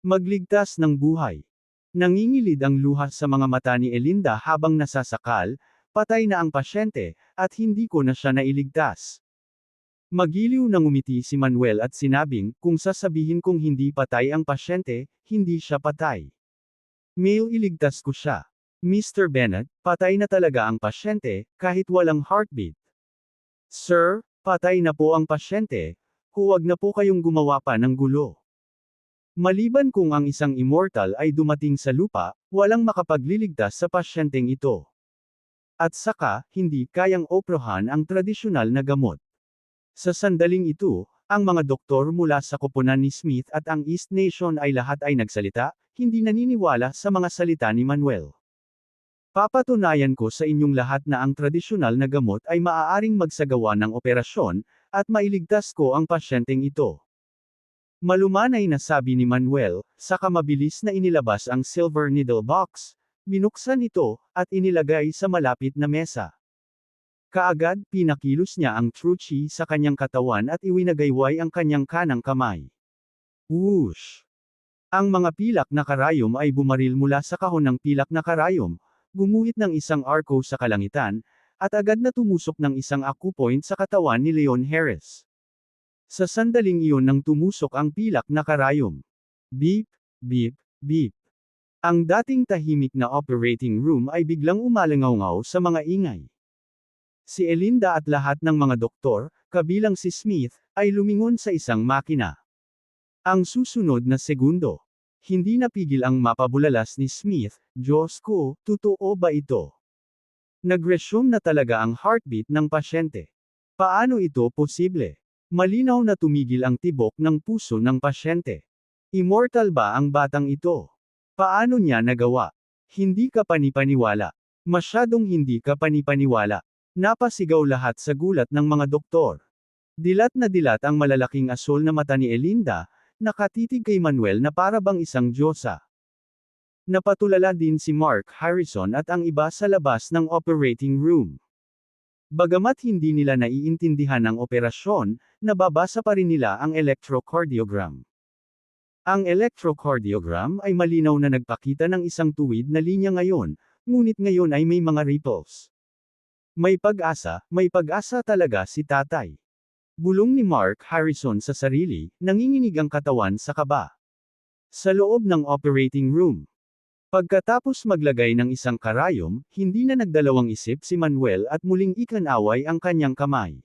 Magligtas ng buhay. Nangingilid ang luha sa mga mata ni Elinda habang nasasakal, patay na ang pasyente, at hindi ko na siya nailigtas. Magiliw na ngumiti si Manuel at sinabing, kung sasabihin kong hindi patay ang pasyente, hindi siya patay. Mail iligtas ko siya. Mr. Bennett, patay na talaga ang pasyente, kahit walang heartbeat. Sir, patay na po ang pasyente, huwag na po kayong gumawa pa ng gulo. Maliban kung ang isang immortal ay dumating sa lupa, walang makapagliligtas sa pasyenteng ito. At saka, hindi kayang oprohan ang tradisyonal na gamot. Sa sandaling ito, ang mga doktor mula sa koponan ni Smith at ang East Nation ay lahat ay nagsalita, hindi naniniwala sa mga salita ni Manuel. Papatunayan ko sa inyong lahat na ang tradisyonal na gamot ay maaaring magsagawa ng operasyon, at mailigtas ko ang pasyenteng ito. Malumanay na sabi ni Manuel, saka mabilis na inilabas ang silver needle box. Binuksan ito, at inilagay sa malapit na mesa. Kaagad, pinakilos niya ang Truchi sa kanyang katawan at iwinagayway ang kanyang kanang kamay. Whoosh! Ang mga pilak na karayom ay bumaril mula sa kahon ng pilak na karayom, gumuhit ng isang arco sa kalangitan, at agad na tumusok ng isang acupoint sa katawan ni Leon Harris. Sa sandaling iyon nang tumusok ang pilak na karayom. Beep, beep, beep. Ang dating tahimik na operating room ay biglang umalangaw sa mga ingay. Si Elinda at lahat ng mga doktor, kabilang si Smith, ay lumingon sa isang makina. Ang susunod na segundo. Hindi napigil ang mapabulalas ni Smith, Diyos ko, totoo ba ito? Nag-resume na talaga ang heartbeat ng pasyente. Paano ito posible? Malinaw na tumigil ang tibok ng puso ng pasyente. Immortal ba ang batang ito? Paano niya nagawa? Hindi ka panipaniwala. Masyadong hindi ka panipaniwala. Napasigaw lahat sa gulat ng mga doktor. Dilat na dilat ang malalaking asul na mata ni Elinda, nakatitig kay Manuel na para bang isang diyosa. Napatulala din si Mark Harrison at ang iba sa labas ng operating room. Bagamat hindi nila naiintindihan ang operasyon, nababasa pa rin nila ang electrocardiogram. Ang electrocardiogram ay malinaw na nagpakita ng isang tuwid na linya ngayon, ngunit ngayon ay may mga ripples. May pag-asa talaga si tatay. Bulong ni Mark Harrison sa sarili, nanginginig ang katawan sa kaba. Sa loob ng operating room. Pagkatapos maglagay ng isang karayom, hindi na nagdalawang isip si Manuel at muling ikanaway ang kanyang kamay.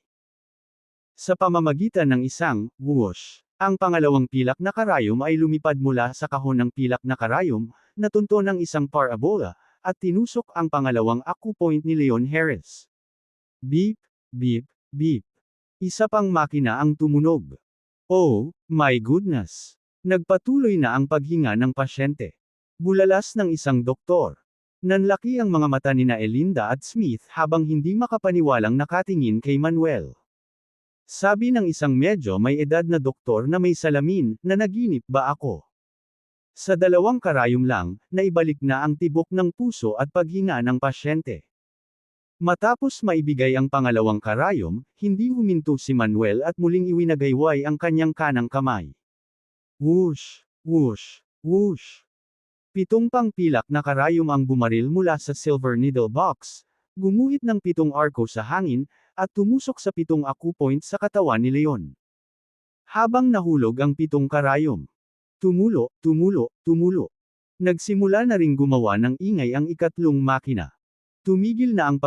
Sa pamamagitan ng isang whoosh, ang pangalawang pilak na karayom ay lumipad mula sa kahon ng pilak na karayom, natunto ng isang parabola, at tinusok ang pangalawang acupoint ni Leon Harris. Beep, beep, beep. Isa pang makina ang tumunog. Oh, my goodness! Nagpatuloy na ang paghinga ng pasyente. Bulalas ng isang doktor. Nanlaki ang mga mata ni Elinda at Smith habang hindi makapaniwalang nakatingin kay Manuel. Sabi ng isang medyo may edad na doktor na may salamin, nanaginip ba ako? Sa dalawang karayom lang, naibalik na ang tibok ng puso at paghinga ng pasyente. Matapos maibigay ang pangalawang karayom, hindi huminto si Manuel at muling iwinagayway ang kanyang kanang kamay. Whoosh! Whoosh! Whoosh! 7 pang pilak na karayom ang bumaril mula sa silver needle box, gumuhit ng 7 arco sa hangin, at tumusok sa 7 acupoint sa katawan ni Leon. Habang nahulog ang 7 karayom. Tumulo, tumulo, tumulo. Nagsimula na ring gumawa ng ingay ang ikatlong makina. Tumigil na ang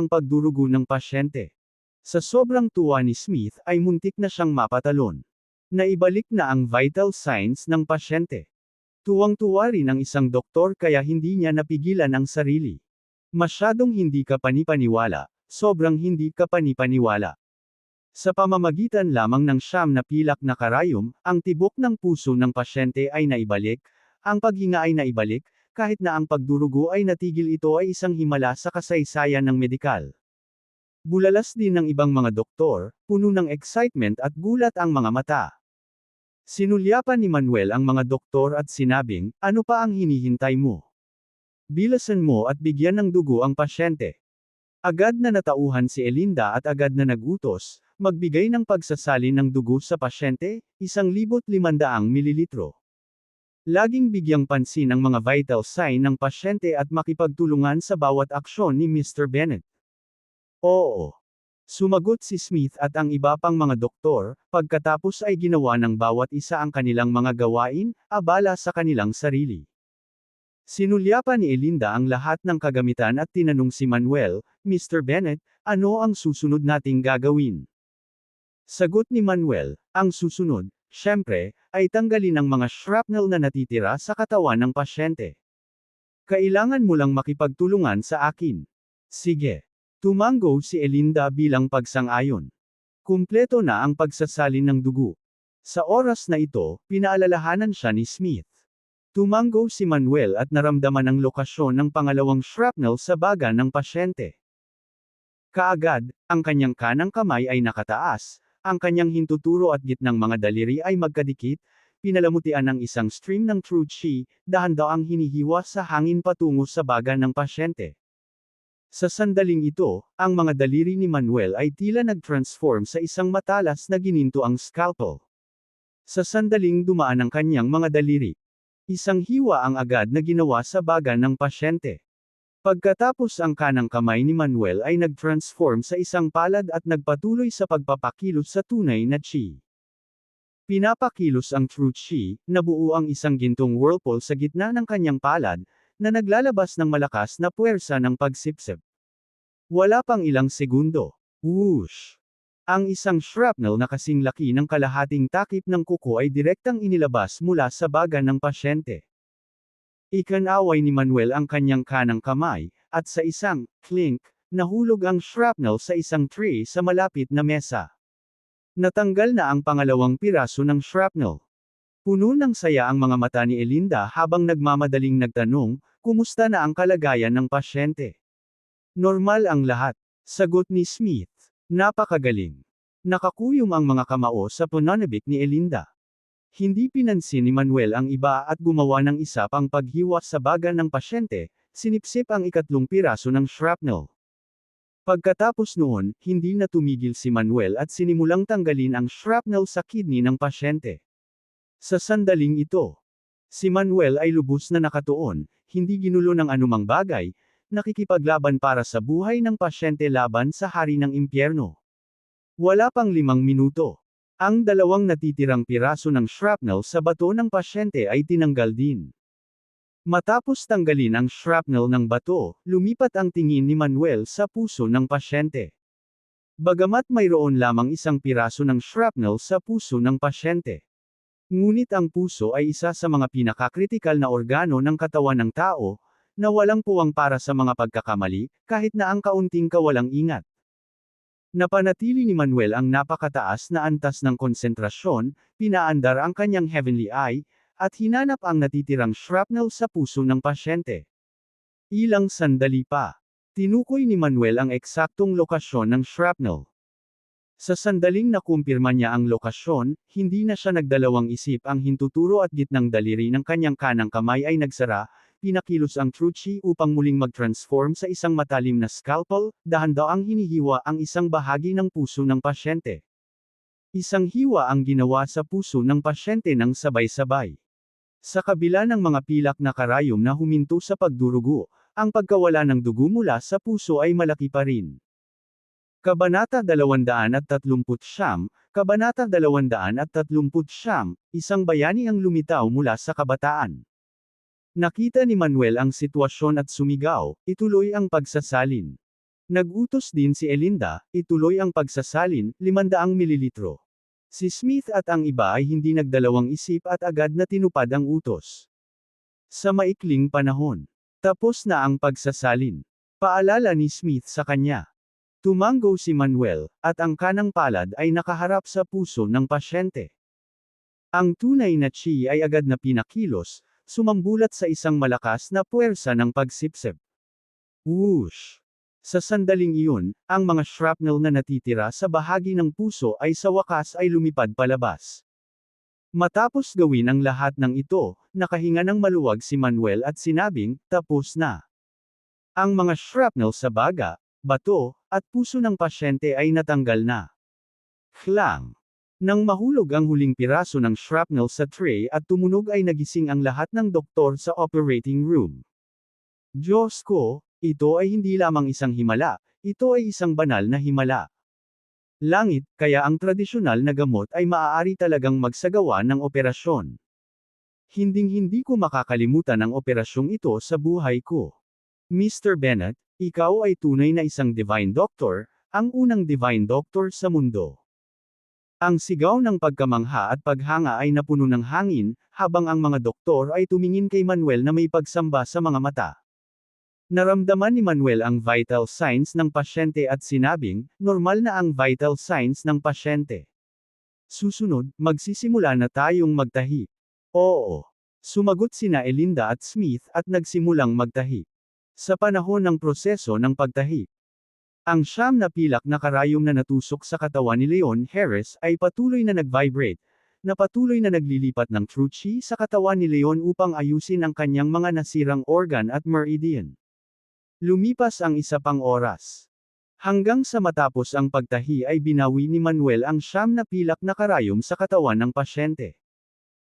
pagdurugo ng pasyente. Sa sobrang tuwa ni Smith ay muntik na siyang mapatalon. Naibalik na ang vital signs ng pasyente. Tuwang-tuwa rin ang isang doktor kaya hindi niya napigilan ang sarili. Masyadong hindi ka panipaniwala, sobrang hindi ka panipaniwala. Sa pamamagitan lamang ng 9 na pilak na karayom, ang tibok ng puso ng pasyente ay naibalik, ang paghinga ay naibalik, kahit na ang pagdurugo ay natigil. Ito ay isang himala sa kasaysayan ng medikal. Bulalas din ng ibang mga doktor, puno ng excitement at gulat ang mga mata. Sinulyapan ni Manuel ang mga doktor at sinabing, ano pa ang hinihintay mo? Bilasan mo at bigyan ng dugo ang pasyente. Agad na natauhan si Elinda at agad na nagutos, magbigay ng pagsasalin ng dugo sa pasyente, 1,500 mililitro. Laging bigyang pansin ang mga vital sign ng pasyente at makipagtulungan sa bawat aksyon ni Mr. Bennett. Oo. Sumagot si Smith at ang iba pang mga doktor, pagkatapos ay ginawa ng bawat isa ang kanilang mga gawain, abala sa kanilang sarili. Sinulyapan ni Elinda ang lahat ng kagamitan at tinanong si Manuel, Mr. Bennett, ano ang susunod nating gagawin? Sagot ni Manuel, ang susunod, syempre, ay tanggalin ang mga shrapnel na natitira sa katawan ng pasyente. Kailangan mo lang makipagtulungan sa akin. Sige. Tumango si Elinda bilang pagsang-ayon. Kumpleto na ang pagsasalin ng dugo. Sa oras na ito, pinaalalahanan siya ni Smith. Tumango si Manuel at naramdaman ang lokasyon ng pangalawang shrapnel sa baga ng pasyente. Kaagad, ang kanyang kanang kamay ay nakataas, ang kanyang hintuturo at gitnang mga daliri ay magkadikit, pinalamutian ng isang stream ng true chi, dahan-daang hinihiwa sa hangin patungo sa baga ng pasyente. Sa sandaling ito, ang mga daliri ni Manuel ay tila nag-transform sa isang matalas na gininto ang scalpel. Sa sandaling dumaan ang kanyang mga daliri, isang hiwa ang agad na ginawa sa baga ng pasyente. Pagkatapos ang kanang kamay ni Manuel ay nag-transform sa isang palad at nagpatuloy sa pagpapakilos sa tunay na chi. Pinapakilos ang true chi, nabuo ang isang gintong whirlpool sa gitna ng kanyang palad, na naglalabas ng malakas na puwersa ng pagsipsip. Wala pang ilang segundo. Whoosh! Ang isang shrapnel na kasing laki ng kalahating takip ng kuko ay direktang inilabas mula sa baga ng pasyente. Ikinaway ni Manuel ang kanyang kanang kamay, at sa isang clink, nahulog ang shrapnel sa isang tray sa malapit na mesa. Natanggal na ang pangalawang piraso ng shrapnel. Puno ng saya ang mga mata ni Elinda habang nagmamadaling nagtanong, kumusta na ang kalagayan ng pasyente? Normal ang lahat. Sagot ni Smith. Napakagaling. Nakakuyom ang mga kamao sa pananabik ni Elinda. Hindi pinansin ni Manuel ang iba at gumawa ng isa pang paghiwa sa baga ng pasyente, sinipsip ang ikatlong piraso ng shrapnel. Pagkatapos noon, hindi na tumigil si Manuel at sinimulang tanggalin ang shrapnel sa kidney ng pasyente. Sa sandaling ito, si Manuel ay lubos na nakatuon, hindi ginulo ng anumang bagay, nakikipaglaban para sa buhay ng pasyente laban sa hari ng impyerno. Wala pang 5 minuto. Ang dalawang natitirang piraso ng shrapnel sa bato ng pasyente ay tinanggal din. Matapos tanggalin ang shrapnel ng bato, lumipat ang tingin ni Manuel sa puso ng pasyente. Bagamat mayroon lamang isang piraso ng shrapnel sa puso ng pasyente. Ngunit ang puso ay isa sa mga pinakakritikal na organo ng katawan ng tao, na walang puwang para sa mga pagkakamali, kahit na ang kaunting kawalang ingat. Napanatili ni Manuel ang napakataas na antas ng konsentrasyon, pinaandar ang kanyang heavenly eye, at hinanap ang natitirang shrapnel sa puso ng pasyente. Ilang sandali pa. Tinukoy ni Manuel ang eksaktong lokasyon ng shrapnel. Sa sandaling nakumpirma niya ang lokasyon, hindi na siya nagdalawang isip ang hintuturo at gitnang daliri ng kanyang kanang kamay ay nagsara, pinakilos ang true chi upang muling mag-transform sa isang matalim na scalpel, dahan-daang hinihiwa ang isang bahagi ng puso ng pasyente. Isang hiwa ang ginawa sa puso ng pasyente ng sabay-sabay. Sa kabila ng mga pilak na karayom na huminto sa pagdurugo, ang pagkawala ng dugo mula sa puso ay malaki pa rin. Kabanata 239, Kabanata 239, isang bayani ang lumitaw mula sa kabataan. Nakita ni Manuel ang sitwasyon at sumigaw, ituloy ang pagsasalin. Nag-utos din si Elinda, ituloy ang pagsasalin, 500 mililitro. Si Smith at ang iba ay hindi nagdalawang isip at agad na tinupad ang utos. Sa maikling panahon, tapos na ang pagsasalin. Paalala ni Smith sa kanya. Tumango si Manuel, at ang kanang palad ay nakaharap sa puso ng pasyente. Ang tunay na chi ay agad na pinakilos, sumambulat sa isang malakas na puwersa ng pagsipsip. Whoosh! Sa sandaling iyon, ang mga shrapnel na natitira sa bahagi ng puso ay sa wakas ay lumipad palabas. Matapos gawin ang lahat ng ito, nakahinga ng maluwag si Manuel at sinabing, tapos na. Ang mga shrapnel sa baga, bato, at puso ng pasyente ay natanggal na. Klang! Nang mahulog ang huling piraso ng shrapnel sa tray at tumunog ay nagising ang lahat ng doktor sa operating room. Diyos ko, ito ay hindi lamang isang himala, ito ay isang banal na himala. Langit, kaya ang tradisyonal na gamot ay maaari talagang magsagawa ng operasyon. Hinding-hindi ko makakalimutan ang operasyong ito sa buhay ko. Mr. Bennett, ikaw ay tunay na isang divine doctor, ang unang divine doctor sa mundo. Ang sigaw ng pagkamangha at paghanga ay napuno ng hangin, habang ang mga doktor ay tumingin kay Manuel na may pagsamba sa mga mata. Naramdaman ni Manuel ang vital signs ng pasyente at sinabing, normal na ang vital signs ng pasyente. Susunod, magsisimula na tayong magtahi. Oo. Sumagot sina Elinda at Smith at nagsimulang magtahi. Sa panahon ng proseso ng pagtahi, ang siyam na pilak na karayom na natusok sa katawan ni Leon Harris ay patuloy na nag-vibrate, na patuloy na naglilipat ng true chi sa katawan ni Leon upang ayusin ang kanyang mga nasirang organ at meridian. Lumipas ang isa pang oras. Hanggang sa matapos ang pagtahi ay binawi ni Manuel ang siyam na pilak na karayom sa katawan ng pasyente.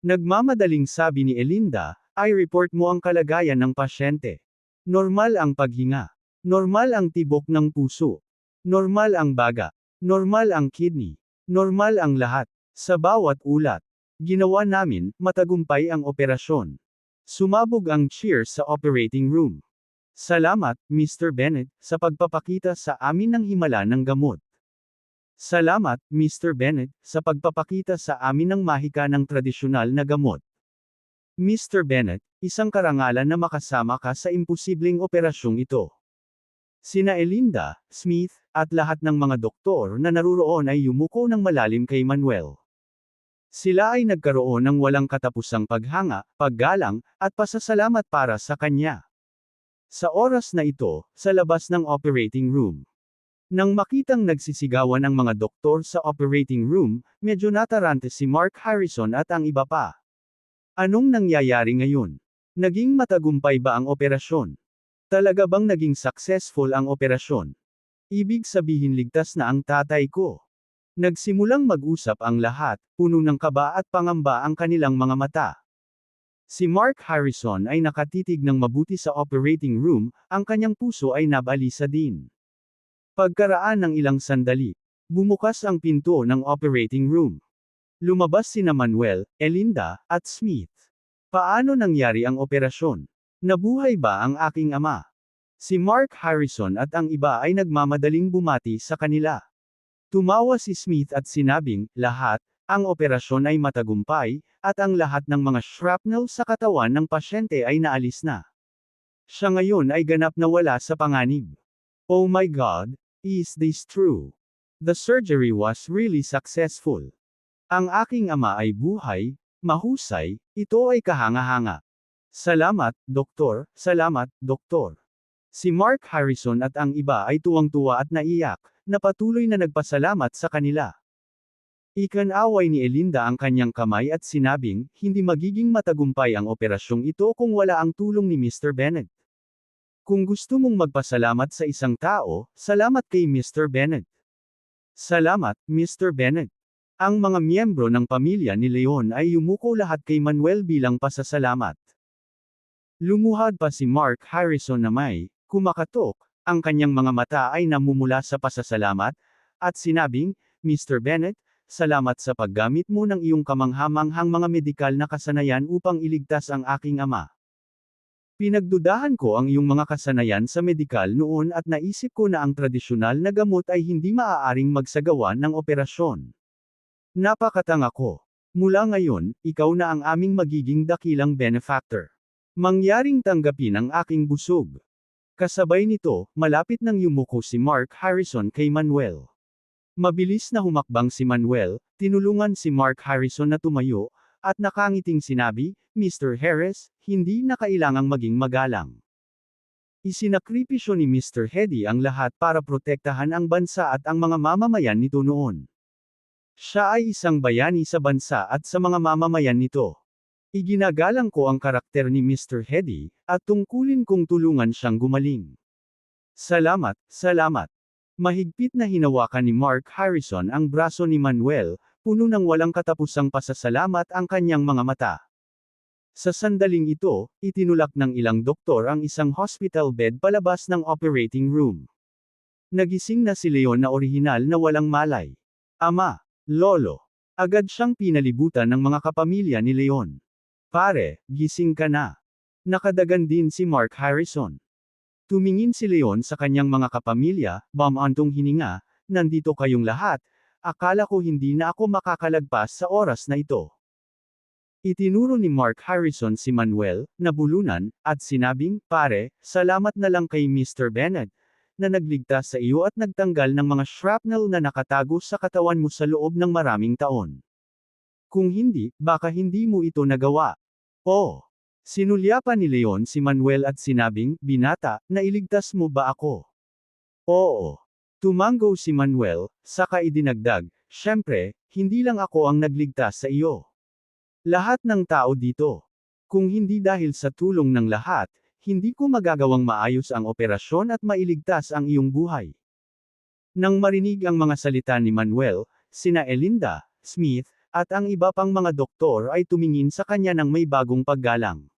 Nagmamadaling sabi ni Elinda, "Ay report mo ang kalagayan ng pasyente. Normal ang paghinga. Normal ang tibok ng puso. Normal ang baga. Normal ang kidney. Normal ang lahat. Sa bawat ulat. Ginawa namin, matagumpay ang operasyon." Sumabog ang cheer sa operating room. "Salamat, Mr. Bennett, sa pagpapakita sa amin ng himala ng gamot. Salamat, Mr. Bennett, sa pagpapakita sa amin ng mahika ng tradisyonal na gamot. Mr. Bennett, isang karangalan na makasama ka sa imposibleng operasyong ito." Sina Elinda, Smith, at lahat ng mga doktor na naruroon ay yumuko ng malalim kay Manuel. Sila ay nagkaroon ng walang katapusang paghanga, paggalang, at pasasalamat para sa kanya. Sa oras na ito, sa labas ng operating room. Nang makitang nagsisigawan ang mga doktor sa operating room, medyo natarante si Mark Harrison at ang iba pa. Anong nangyayari ngayon? Naging matagumpay ba ang operasyon? Talaga bang naging successful ang operasyon? Ibig sabihin ligtas na ang tatay ko. Nagsimulang mag-usap ang lahat, puno ng kaba at pangamba ang kanilang mga mata. Si Mark Harrison ay nakatitig ng mabuti sa operating room, ang kanyang puso ay nabalisa din. Pagkaraan ng ilang sandali, bumukas ang pinto ng operating room. Lumabas sina Manuel, Elinda, at Smith. Paano nangyari ang operasyon? Nabuhay ba ang aking ama? Si Mark Harrison at ang iba ay nagmamadaling bumati sa kanila. Tumawa si Smith at sinabing, "Lahat, ang operasyon ay matagumpay, at ang lahat ng mga shrapnel sa katawan ng pasyente ay naalis na. Siya ngayon ay ganap na wala sa panganib." Oh my God, is this true? The surgery was really successful. Ang aking ama ay buhay, mahusay, ito ay kahanga-hanga. Salamat, Doktor, salamat, Doktor. Si Mark Harrison at ang iba ay tuwang-tuwa at naiyak, na patuloy na nagpasalamat sa kanila. Ikinaway ni Elinda ang kanyang kamay at sinabing, "Hindi magiging matagumpay ang operasyong ito kung wala ang tulong ni Mr. Bennett. Kung gusto mong magpasalamat sa isang tao, salamat kay Mr. Bennett." Salamat, Mr. Bennett. Ang mga miyembro ng pamilya ni Leon ay yumuko lahat kay Manuel bilang pasasalamat. Lumuhad pa si Mark Harrison na may kumakatok, ang kanyang mga mata ay namumula sa pasasalamat, at sinabing, "Mr. Bennett, salamat sa paggamit mo ng iyong kamanghamanghang mga medikal na kasanayan upang iligtas ang aking ama. Pinagdudahan ko ang iyong mga kasanayan sa medikal noon at naisip ko na ang tradisyonal na gamot ay hindi maaaring magsagawa ng operasyon. Napakatanga ko. Mula ngayon, ikaw na ang aming magiging dakilang benefactor. Mangyaring tanggapin ang aking busog." Kasabay nito, malapit nang yumuko si Mark Harrison kay Manuel. Mabilis na humakbang si Manuel, tinulungan si Mark Harrison na tumayo, at nakangiting sinabi, "Mr. Harris, hindi na kailangang maging magalang. Isinakripisyo ni Mr. Hedy ang lahat para protektahan ang bansa at ang mga mamamayan nito noon. Siya ay isang bayani sa bansa at sa mga mamamayan nito. Iginagalang ko ang karakter ni Mr. Hedy, at tungkulin kong tulungan siyang gumaling. Salamat, salamat." Mahigpit na hinawakan ni Mark Harrison ang braso ni Manuel, puno ng walang katapusang pasasalamat ang kanyang mga mata. Sa sandaling ito, itinulak ng ilang doktor ang isang hospital bed palabas ng operating room. Nagising na si Leon na orihinal na walang malay. Ama, lolo. Agad siyang pinalibutan ng mga kapamilya ni Leon. "Pare, gising ka na." Nakadagan din si Mark Harrison. Tumingin si Leon sa kanyang mga kapamilya, bumantong hininga, "Nandito kayong lahat, akala ko hindi na ako makakalagpas sa oras na ito." Itinuro ni Mark Harrison si Manuel, na bulunan, at sinabing, "Pare, salamat na lang kay Mr. Bennett, na nagligtas sa iyo at nagtanggal ng mga shrapnel na nakatago sa katawan mo sa loob ng maraming taon. Kung hindi, baka hindi mo ito nagawa." "Oh." Sinulyapan ni Leon si Manuel at sinabing, "Binata, nailigtas mo ba ako?" "Oo." Tumanggo si Manuel, saka idinagdag, "Siyempre, hindi lang ako ang nagligtas sa iyo. Lahat ng tao dito. Kung hindi dahil sa tulong ng lahat, hindi ko magagawang maayos ang operasyon at mailigtas ang iyong buhay. Nang marinig ang mga salita ni Manuel, sina Elinda, Smith, at ang iba pang mga doktor ay tumingin sa kanya ng may bagong paggalang.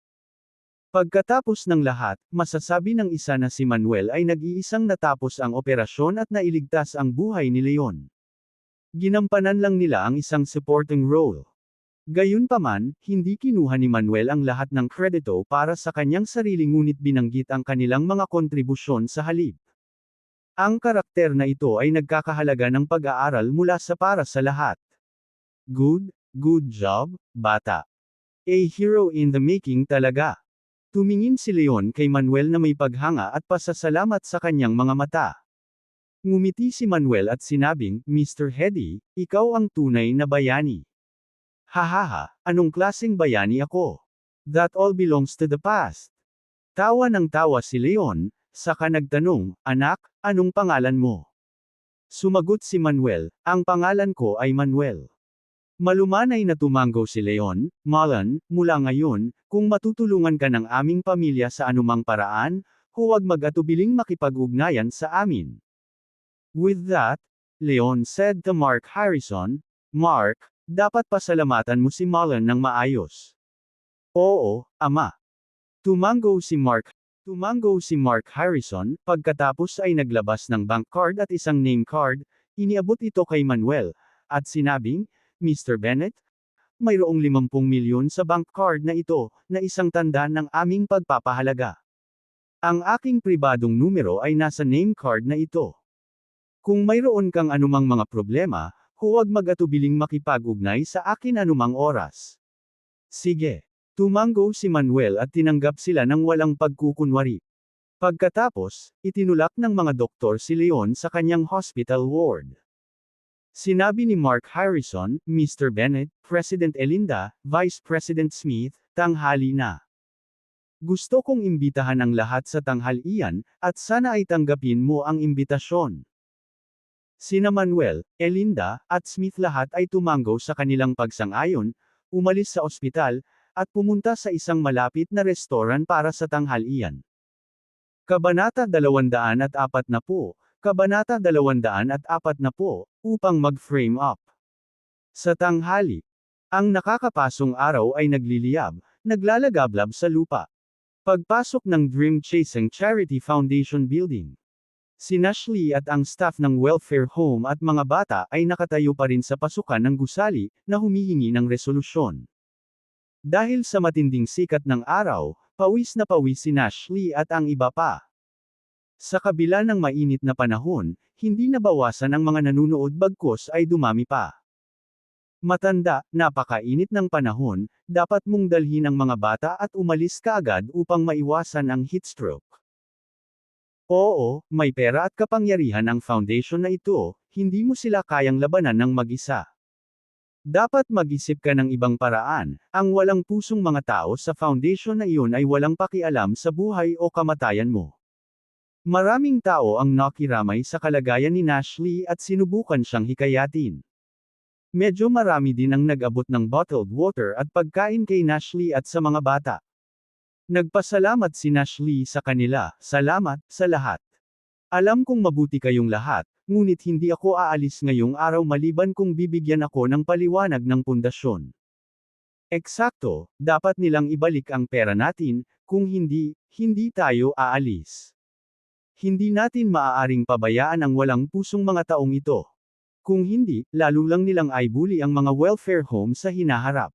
Pagkatapos ng lahat, masasabi ng isa na si Manuel ay nag-iisang natapos ang operasyon at nailigtas ang buhay ni Leon. Ginampanan lang nila ang isang supporting role. Gayunpaman, hindi kinuha ni Manuel ang lahat ng kredito para sa kanyang sarili ngunit binanggit ang kanilang mga kontribusyon sa halip. Ang karakter na ito ay nagkakahalaga ng pag-aaral mula sa para sa lahat. Good job, bata. A hero in the making talaga. Tumingin si Leon kay Manuel na may paghanga at pasasalamat sa kanyang mga mata. Ngumiti si Manuel at sinabing, Mr. Hedy, ikaw ang tunay na bayani. Hahaha, anong klaseng bayani ako? That all belongs to the past. Tawa ng tawa si Leon, saka nagtanong, anak, anong pangalan mo? Sumagot si Manuel, ang pangalan ko ay Manuel. Malumanay na tumanggo si Leon, Malan, mula ngayon, kung matutulungan ka ng aming pamilya sa anumang paraan, huwag mag-atubiling makipag-ugnayan sa amin. With that, Leon said to Mark Harrison, Mark, dapat pasalamatan mo si Malan ng maayos. Oo, ama. Tumanggo si Mark Harrison, pagkatapos ay naglabas ng bank card at isang name card, iniabot ito kay Manuel, at sinabing, Mr. Bennett, mayroong 50 milyon sa bank card na ito, na isang tanda ng aming pagpapahalaga. Ang aking pribadong numero ay nasa name card na ito. Kung mayroon kang anumang mga problema, huwag mag-atubiling makipag-ugnay sa akin anumang oras. Sige. Tumanggo si Manuel at tinanggap sila ng walang pagkukunwari. Pagkatapos, itinulak ng mga doktor si Leon sa kanyang hospital ward. Sinabi ni Mark Harrison, Mr. Bennett, President Elinda, Vice President Smith, tanghali na. Gusto kong imbitahan ang lahat sa tanghalian, at sana ay tanggapin mo ang imbitasyon. Sina Manuel, Elinda, at Smith lahat ay tumanggo sa kanilang pagsang-ayon, umalis sa ospital, at pumunta sa isang malapit na restoran para sa tanghalian. Kabanata 240, Kabanata 240, upang mag-frame up. Sa tanghali, ang nakakapasong araw ay nagliliyab, naglalagablab sa lupa. Pagpasok ng Dream Chasing Charity Foundation Building. Si Ashley at ang staff ng welfare home at mga bata ay nakatayo pa rin sa pasukan ng gusali, na humihingi ng resolusyon. Dahil sa matinding sikat ng araw, pawis na pawis si Ashley at ang iba pa. Sa kabila ng mainit na panahon, hindi nabawasan ang mga nanunood bagkus ay dumami pa. Matanda, napakainit ng panahon, dapat mong dalhin ang mga bata at umalis kaagad upang maiwasan ang heatstroke. Oo, may pera at kapangyarihan ang foundation na ito, hindi mo sila kayang labanan ng mag-isa. Dapat mag-isip ka ng ibang paraan, ang walang pusong mga tao sa foundation na iyon ay walang pakialam sa buhay o kamatayan mo. Maraming tao ang nakiramay sa kalagayan ni Ashley at sinubukan siyang hikayatin. Medyo marami din ang nag-abot ng bottled water at pagkain kay Ashley at sa mga bata. Nagpasalamat si Ashley sa kanila, salamat sa lahat. Alam kong mabuti kayong lahat, ngunit hindi ako aalis ngayong araw maliban kung bibigyan ako ng paliwanag ng pundasyon. Eksakto, dapat nilang ibalik ang pera natin, kung hindi, hindi tayo aalis. Hindi natin maaaring pabayaan ang walang pusong mga taong ito. Kung hindi, lalo lang nilang aibuli ang mga welfare home sa hinaharap.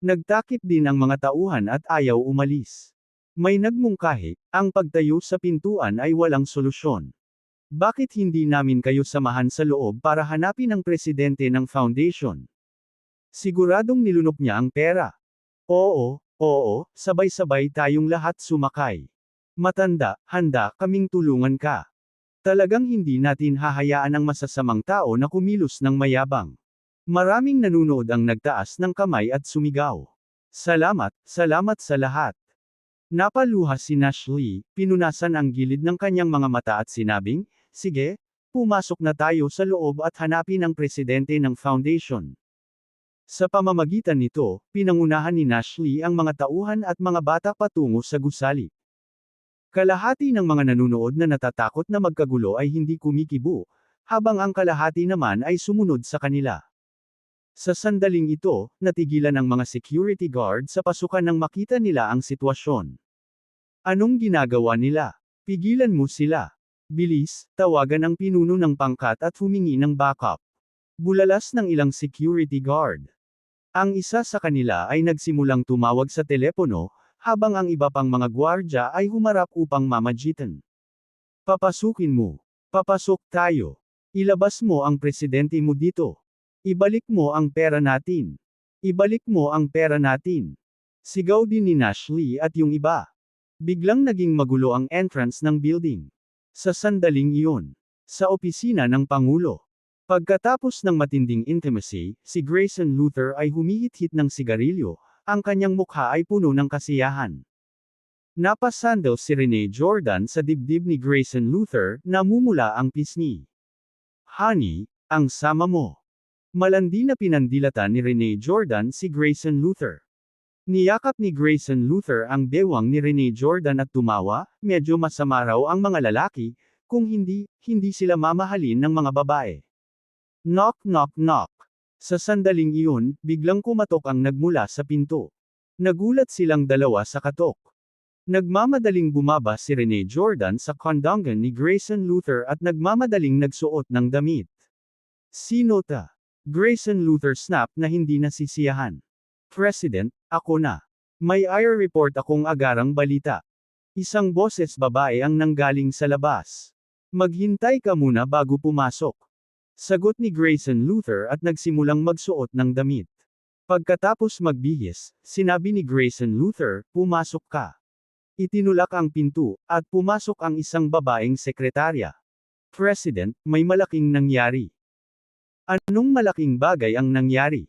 Nagtakip din ang mga tauhan at ayaw umalis. May nagmungkahi, ang pagtayo sa pintuan ay walang solusyon. Bakit hindi namin kayo samahan sa loob para hanapin ang presidente ng foundation? Siguradong nilunok niya ang pera. Oo, sabay-sabay tayong lahat sumakay. Matanda, handa kaming tulungan ka. Talagang hindi natin hahayaan ang masasamang tao na kumilos ng mayabang. Maraming nanunood ang nagtaas ng kamay at sumigaw. Salamat sa lahat. Napaluha si Ashley, pinunasan ang gilid ng kanyang mga mata at sinabing, sige, pumasok na tayo sa loob at hanapin ang presidente ng foundation. Sa pamamagitan nito, pinangunahan ni Ashley ang mga tauhan at mga bata patungo sa gusali. Kalahati ng mga nanunood na natatakot na magkagulo ay hindi kumikibo, habang ang kalahati naman ay sumunod sa kanila. Sa sandaling ito, natigilan ang mga security guard sa pasukan nang makita nila ang sitwasyon. Anong ginagawa nila? Pigilan mo sila. Bilis, tawagan ang pinuno ng pangkat at humingi ng backup. Bulalas ng ilang security guard. Ang isa sa kanila ay nagsimulang tumawag sa telepono, habang ang iba pang mga gwardya ay humarap upang mamagitan. Papasukin mo. Papasok tayo. Ilabas mo ang presidente mo dito. Ibalik mo ang pera natin. Ibalik mo ang pera natin. Sigaw din ni Nashley at yung iba. Biglang naging magulo ang entrance ng building. Sa sandaling iyon. Sa opisina ng Pangulo. Pagkatapos ng matinding intimacy, si Grayson Luther ay humihit-hit ng sigarilyo, ang kanyang mukha ay puno ng kasiyahan. Napasandal si Rene Jordan sa dibdib ni Grayson Luther, namumula ang pisngi. Honey, ang sama mo. Malandi na pinandilatan ni Rene Jordan si Grayson Luther. Niyakap ni Grayson Luther ang bewang ni Rene Jordan at tumawa, medyo masama raw ang mga lalaki, kung hindi sila mamahalin ng mga babae. Knock knock knock. Sa sandaling iyon, biglang kumatok ang nagmula sa pinto. Nagulat silang dalawa sa katok. Nagmamadaling bumaba si Rene Jordan sa kondongan ni Grayson Luther at nagmamadaling nagsuot ng damit. Sinota. Grayson Luther snap na hindi nasisiyahan. President, ako na. May IR report akong agarang balita. Isang boses babae ang nanggaling sa labas. Maghintay ka muna bago pumasok. Sagot ni Grayson Luther at nagsimulang magsuot ng damit. Pagkatapos magbihis, sinabi ni Grayson Luther, pumasok ka. Itinulak ang pinto, at pumasok ang isang babaeng sekretarya. President, may malaking nangyari. Anong malaking bagay ang nangyari?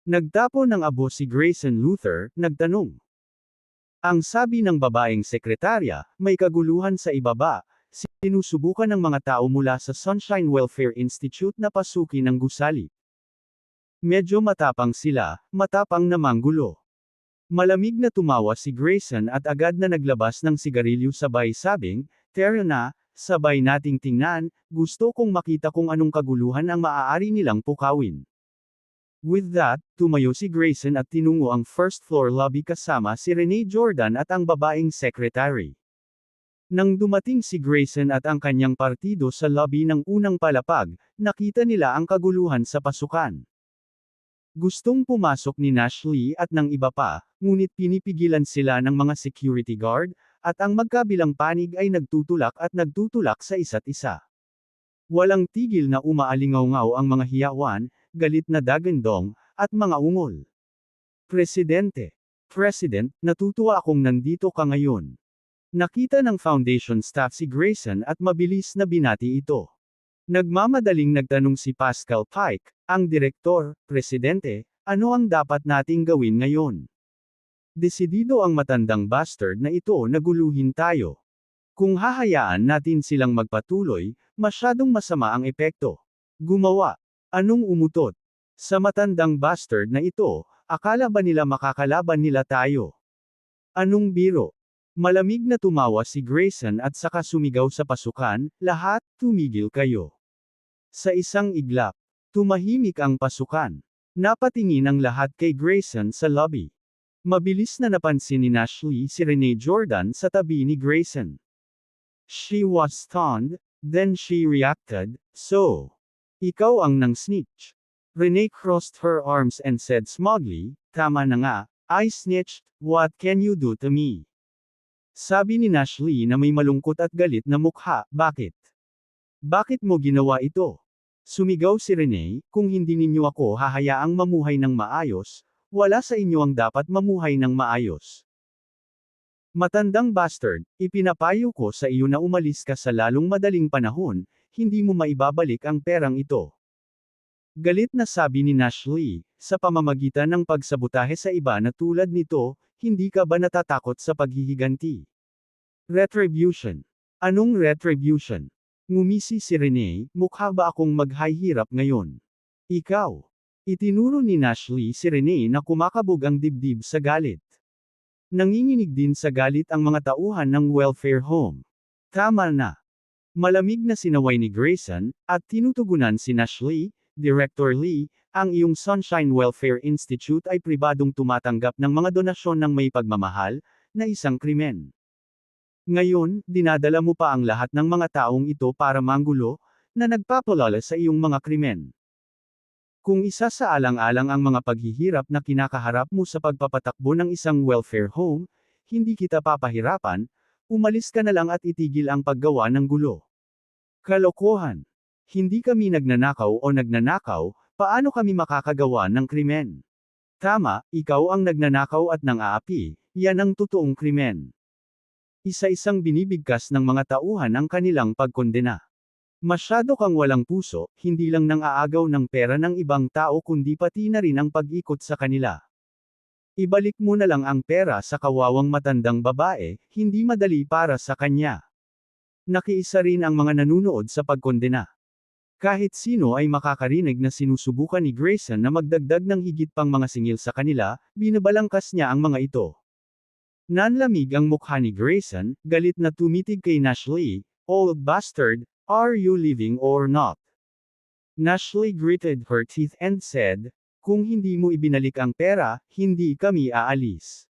Nagtapo ng abo si Grayson Luther, nagtanong. Ang sabi ng babaeng sekretarya, may kaguluhan sa ibaba, sinusubukan ng mga tao mula sa Sunshine Welfare Institute na pasukin ng gusali. Medyo matapang sila, matapang na manggulo. Malamig na tumawa si Grayson at agad na naglabas ng sigarilyo sabay sabing, "Tara na, sabay nating tingnan, gusto kong makita kung anong kaguluhan ang maaari nilang pukawin." With that, tumayo si Grayson at tinungo ang first floor lobby kasama si Rene Jordan at ang babaeng secretary. Nang dumating si Grayson at ang kanyang partido sa lobby ng unang palapag, nakita nila ang kaguluhan sa pasukan. Gustong pumasok ni Nashley at ng iba pa, ngunit pinipigilan sila ng mga security guard, at ang magkabilang panig ay nagtutulak sa isa't isa. Walang tigil na umaalingaw-ngaw ang mga hiyawan, galit na dagandong, at mga ungol. Presidente. President, natutuwa akong nandito ka ngayon. Nakita ng foundation staff si Grayson at mabilis na binati ito. Nagmamadaling nagtanong si Pascal Pike, ang direktor, Presidente, ano ang dapat nating gawin ngayon? Desidido ang matandang bastard na ito na guluhin tayo. Kung hahayaan natin silang magpatuloy, masyadong masama ang epekto. Gumawa. Anong umutot? Sa matandang bastard na ito, akala ba nila makakalaban nila tayo? Anong biro? Malamig na tumawa si Grayson at saka sumigaw sa pasukan, lahat, tumigil kayo. Sa isang iglap, tumahimik ang pasukan. Napatingin ang lahat kay Grayson sa lobby. Mabilis na napansin ni Nashley si Rene Jordan sa tabi ni Grayson. She was stunned, then she reacted, "So, ikaw ang nang-snitch." Rene crossed her arms and said smugly, "Tama na nga, I snitched, what can you do to me?" Sabi ni Nashley na may malungkot at galit na mukha, "Bakit? Bakit mo ginawa ito?" Sumigaw si Rene, "Kung hindi ninyo ako hahayaang mamuhay ng maayos, wala sa inyo ang dapat mamuhay ng maayos. Matandang bastard, ipinapayo ko sa iyo na umalis ka sa lalong madaling panahon, hindi mo maibabalik ang perang ito." Galit na sabi ni Nashley, sa pamamagitan ng pagsabotahe sa iba na tulad nito, hindi ka ba natatakot sa paghihiganti? Retribution. Anong retribution? Ngumisi si Rene, mukha ba akong maghahirap ngayon? Ikaw. Itinuro ni Nashley si Rene na kumakabog ang dibdib sa galit. Nanginginig din sa galit ang mga tauhan ng welfare home. Tama na. Malamig na sinaway ni Grayson, at tinutugunan si Ashley, Director Lee, ang iyong Sunshine Welfare Institute ay pribadong tumatanggap ng mga donasyon ng may pagmamahal, na isang krimen. Ngayon, dinadala mo pa ang lahat ng mga taong ito para manggulo, na nagpapalala sa iyong mga krimen. Kung isa sa alang-alang ang mga paghihirap na kinakaharap mo sa pagpapatakbo ng isang welfare home, hindi kita papahirapan, umalis ka na lang at itigil ang paggawa ng gulo. Kalokohan. Hindi kami nagnanakaw o nagnanakaw, paano kami makakagawa ng krimen? Tama, ikaw ang nagnanakaw at nang-aapi, yan ang totoong krimen. Isa-isang binibigkas ng mga tauhan ang kanilang pagkondena. Masyado kang walang puso, hindi lang nang aagaw ng pera ng ibang tao kundi pati na rin ang pag-ikot sa kanila. Ibalik mo na lang ang pera sa kawawang matandang babae, hindi madali para sa kanya. Nakiisa rin ang mga nanunood sa pagkondena. Kahit sino ay makakarinig na sinusubukan ni Grayson na magdagdag ng higit pang mga singil sa kanila, binabalangkas niya ang mga ito. Nanlamig ang mukha ni Grayson, galit na tumitig kay Ashley, "Old bastard, are you leaving or not?" Ashley gritted her teeth and said, "Kung hindi mo ibinalik ang pera, hindi kami aalis."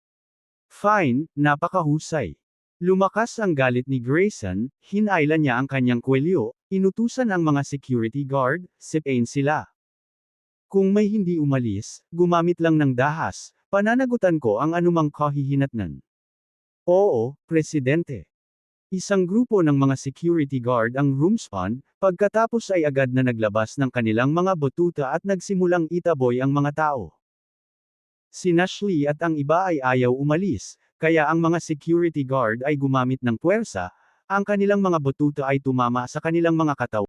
Fine, napakahusay. Lumakas ang galit ni Grayson, hinailan niya ang kanyang kwelyo, inutusan ang mga security guard, sipain sila. Kung may hindi umalis, gumamit lang ng dahas, pananagutan ko ang anumang kahihinatnan. Oo, Presidente. Isang grupo ng mga security guard ang roomspan, pagkatapos ay agad na naglabas ng kanilang mga batuta at nagsimulang itaboy ang mga tao. Si Ashley at ang iba ay ayaw umalis, kaya ang mga security guard ay gumamit ng puwersa, ang kanilang mga batuta ay tumama sa kanilang mga katawan.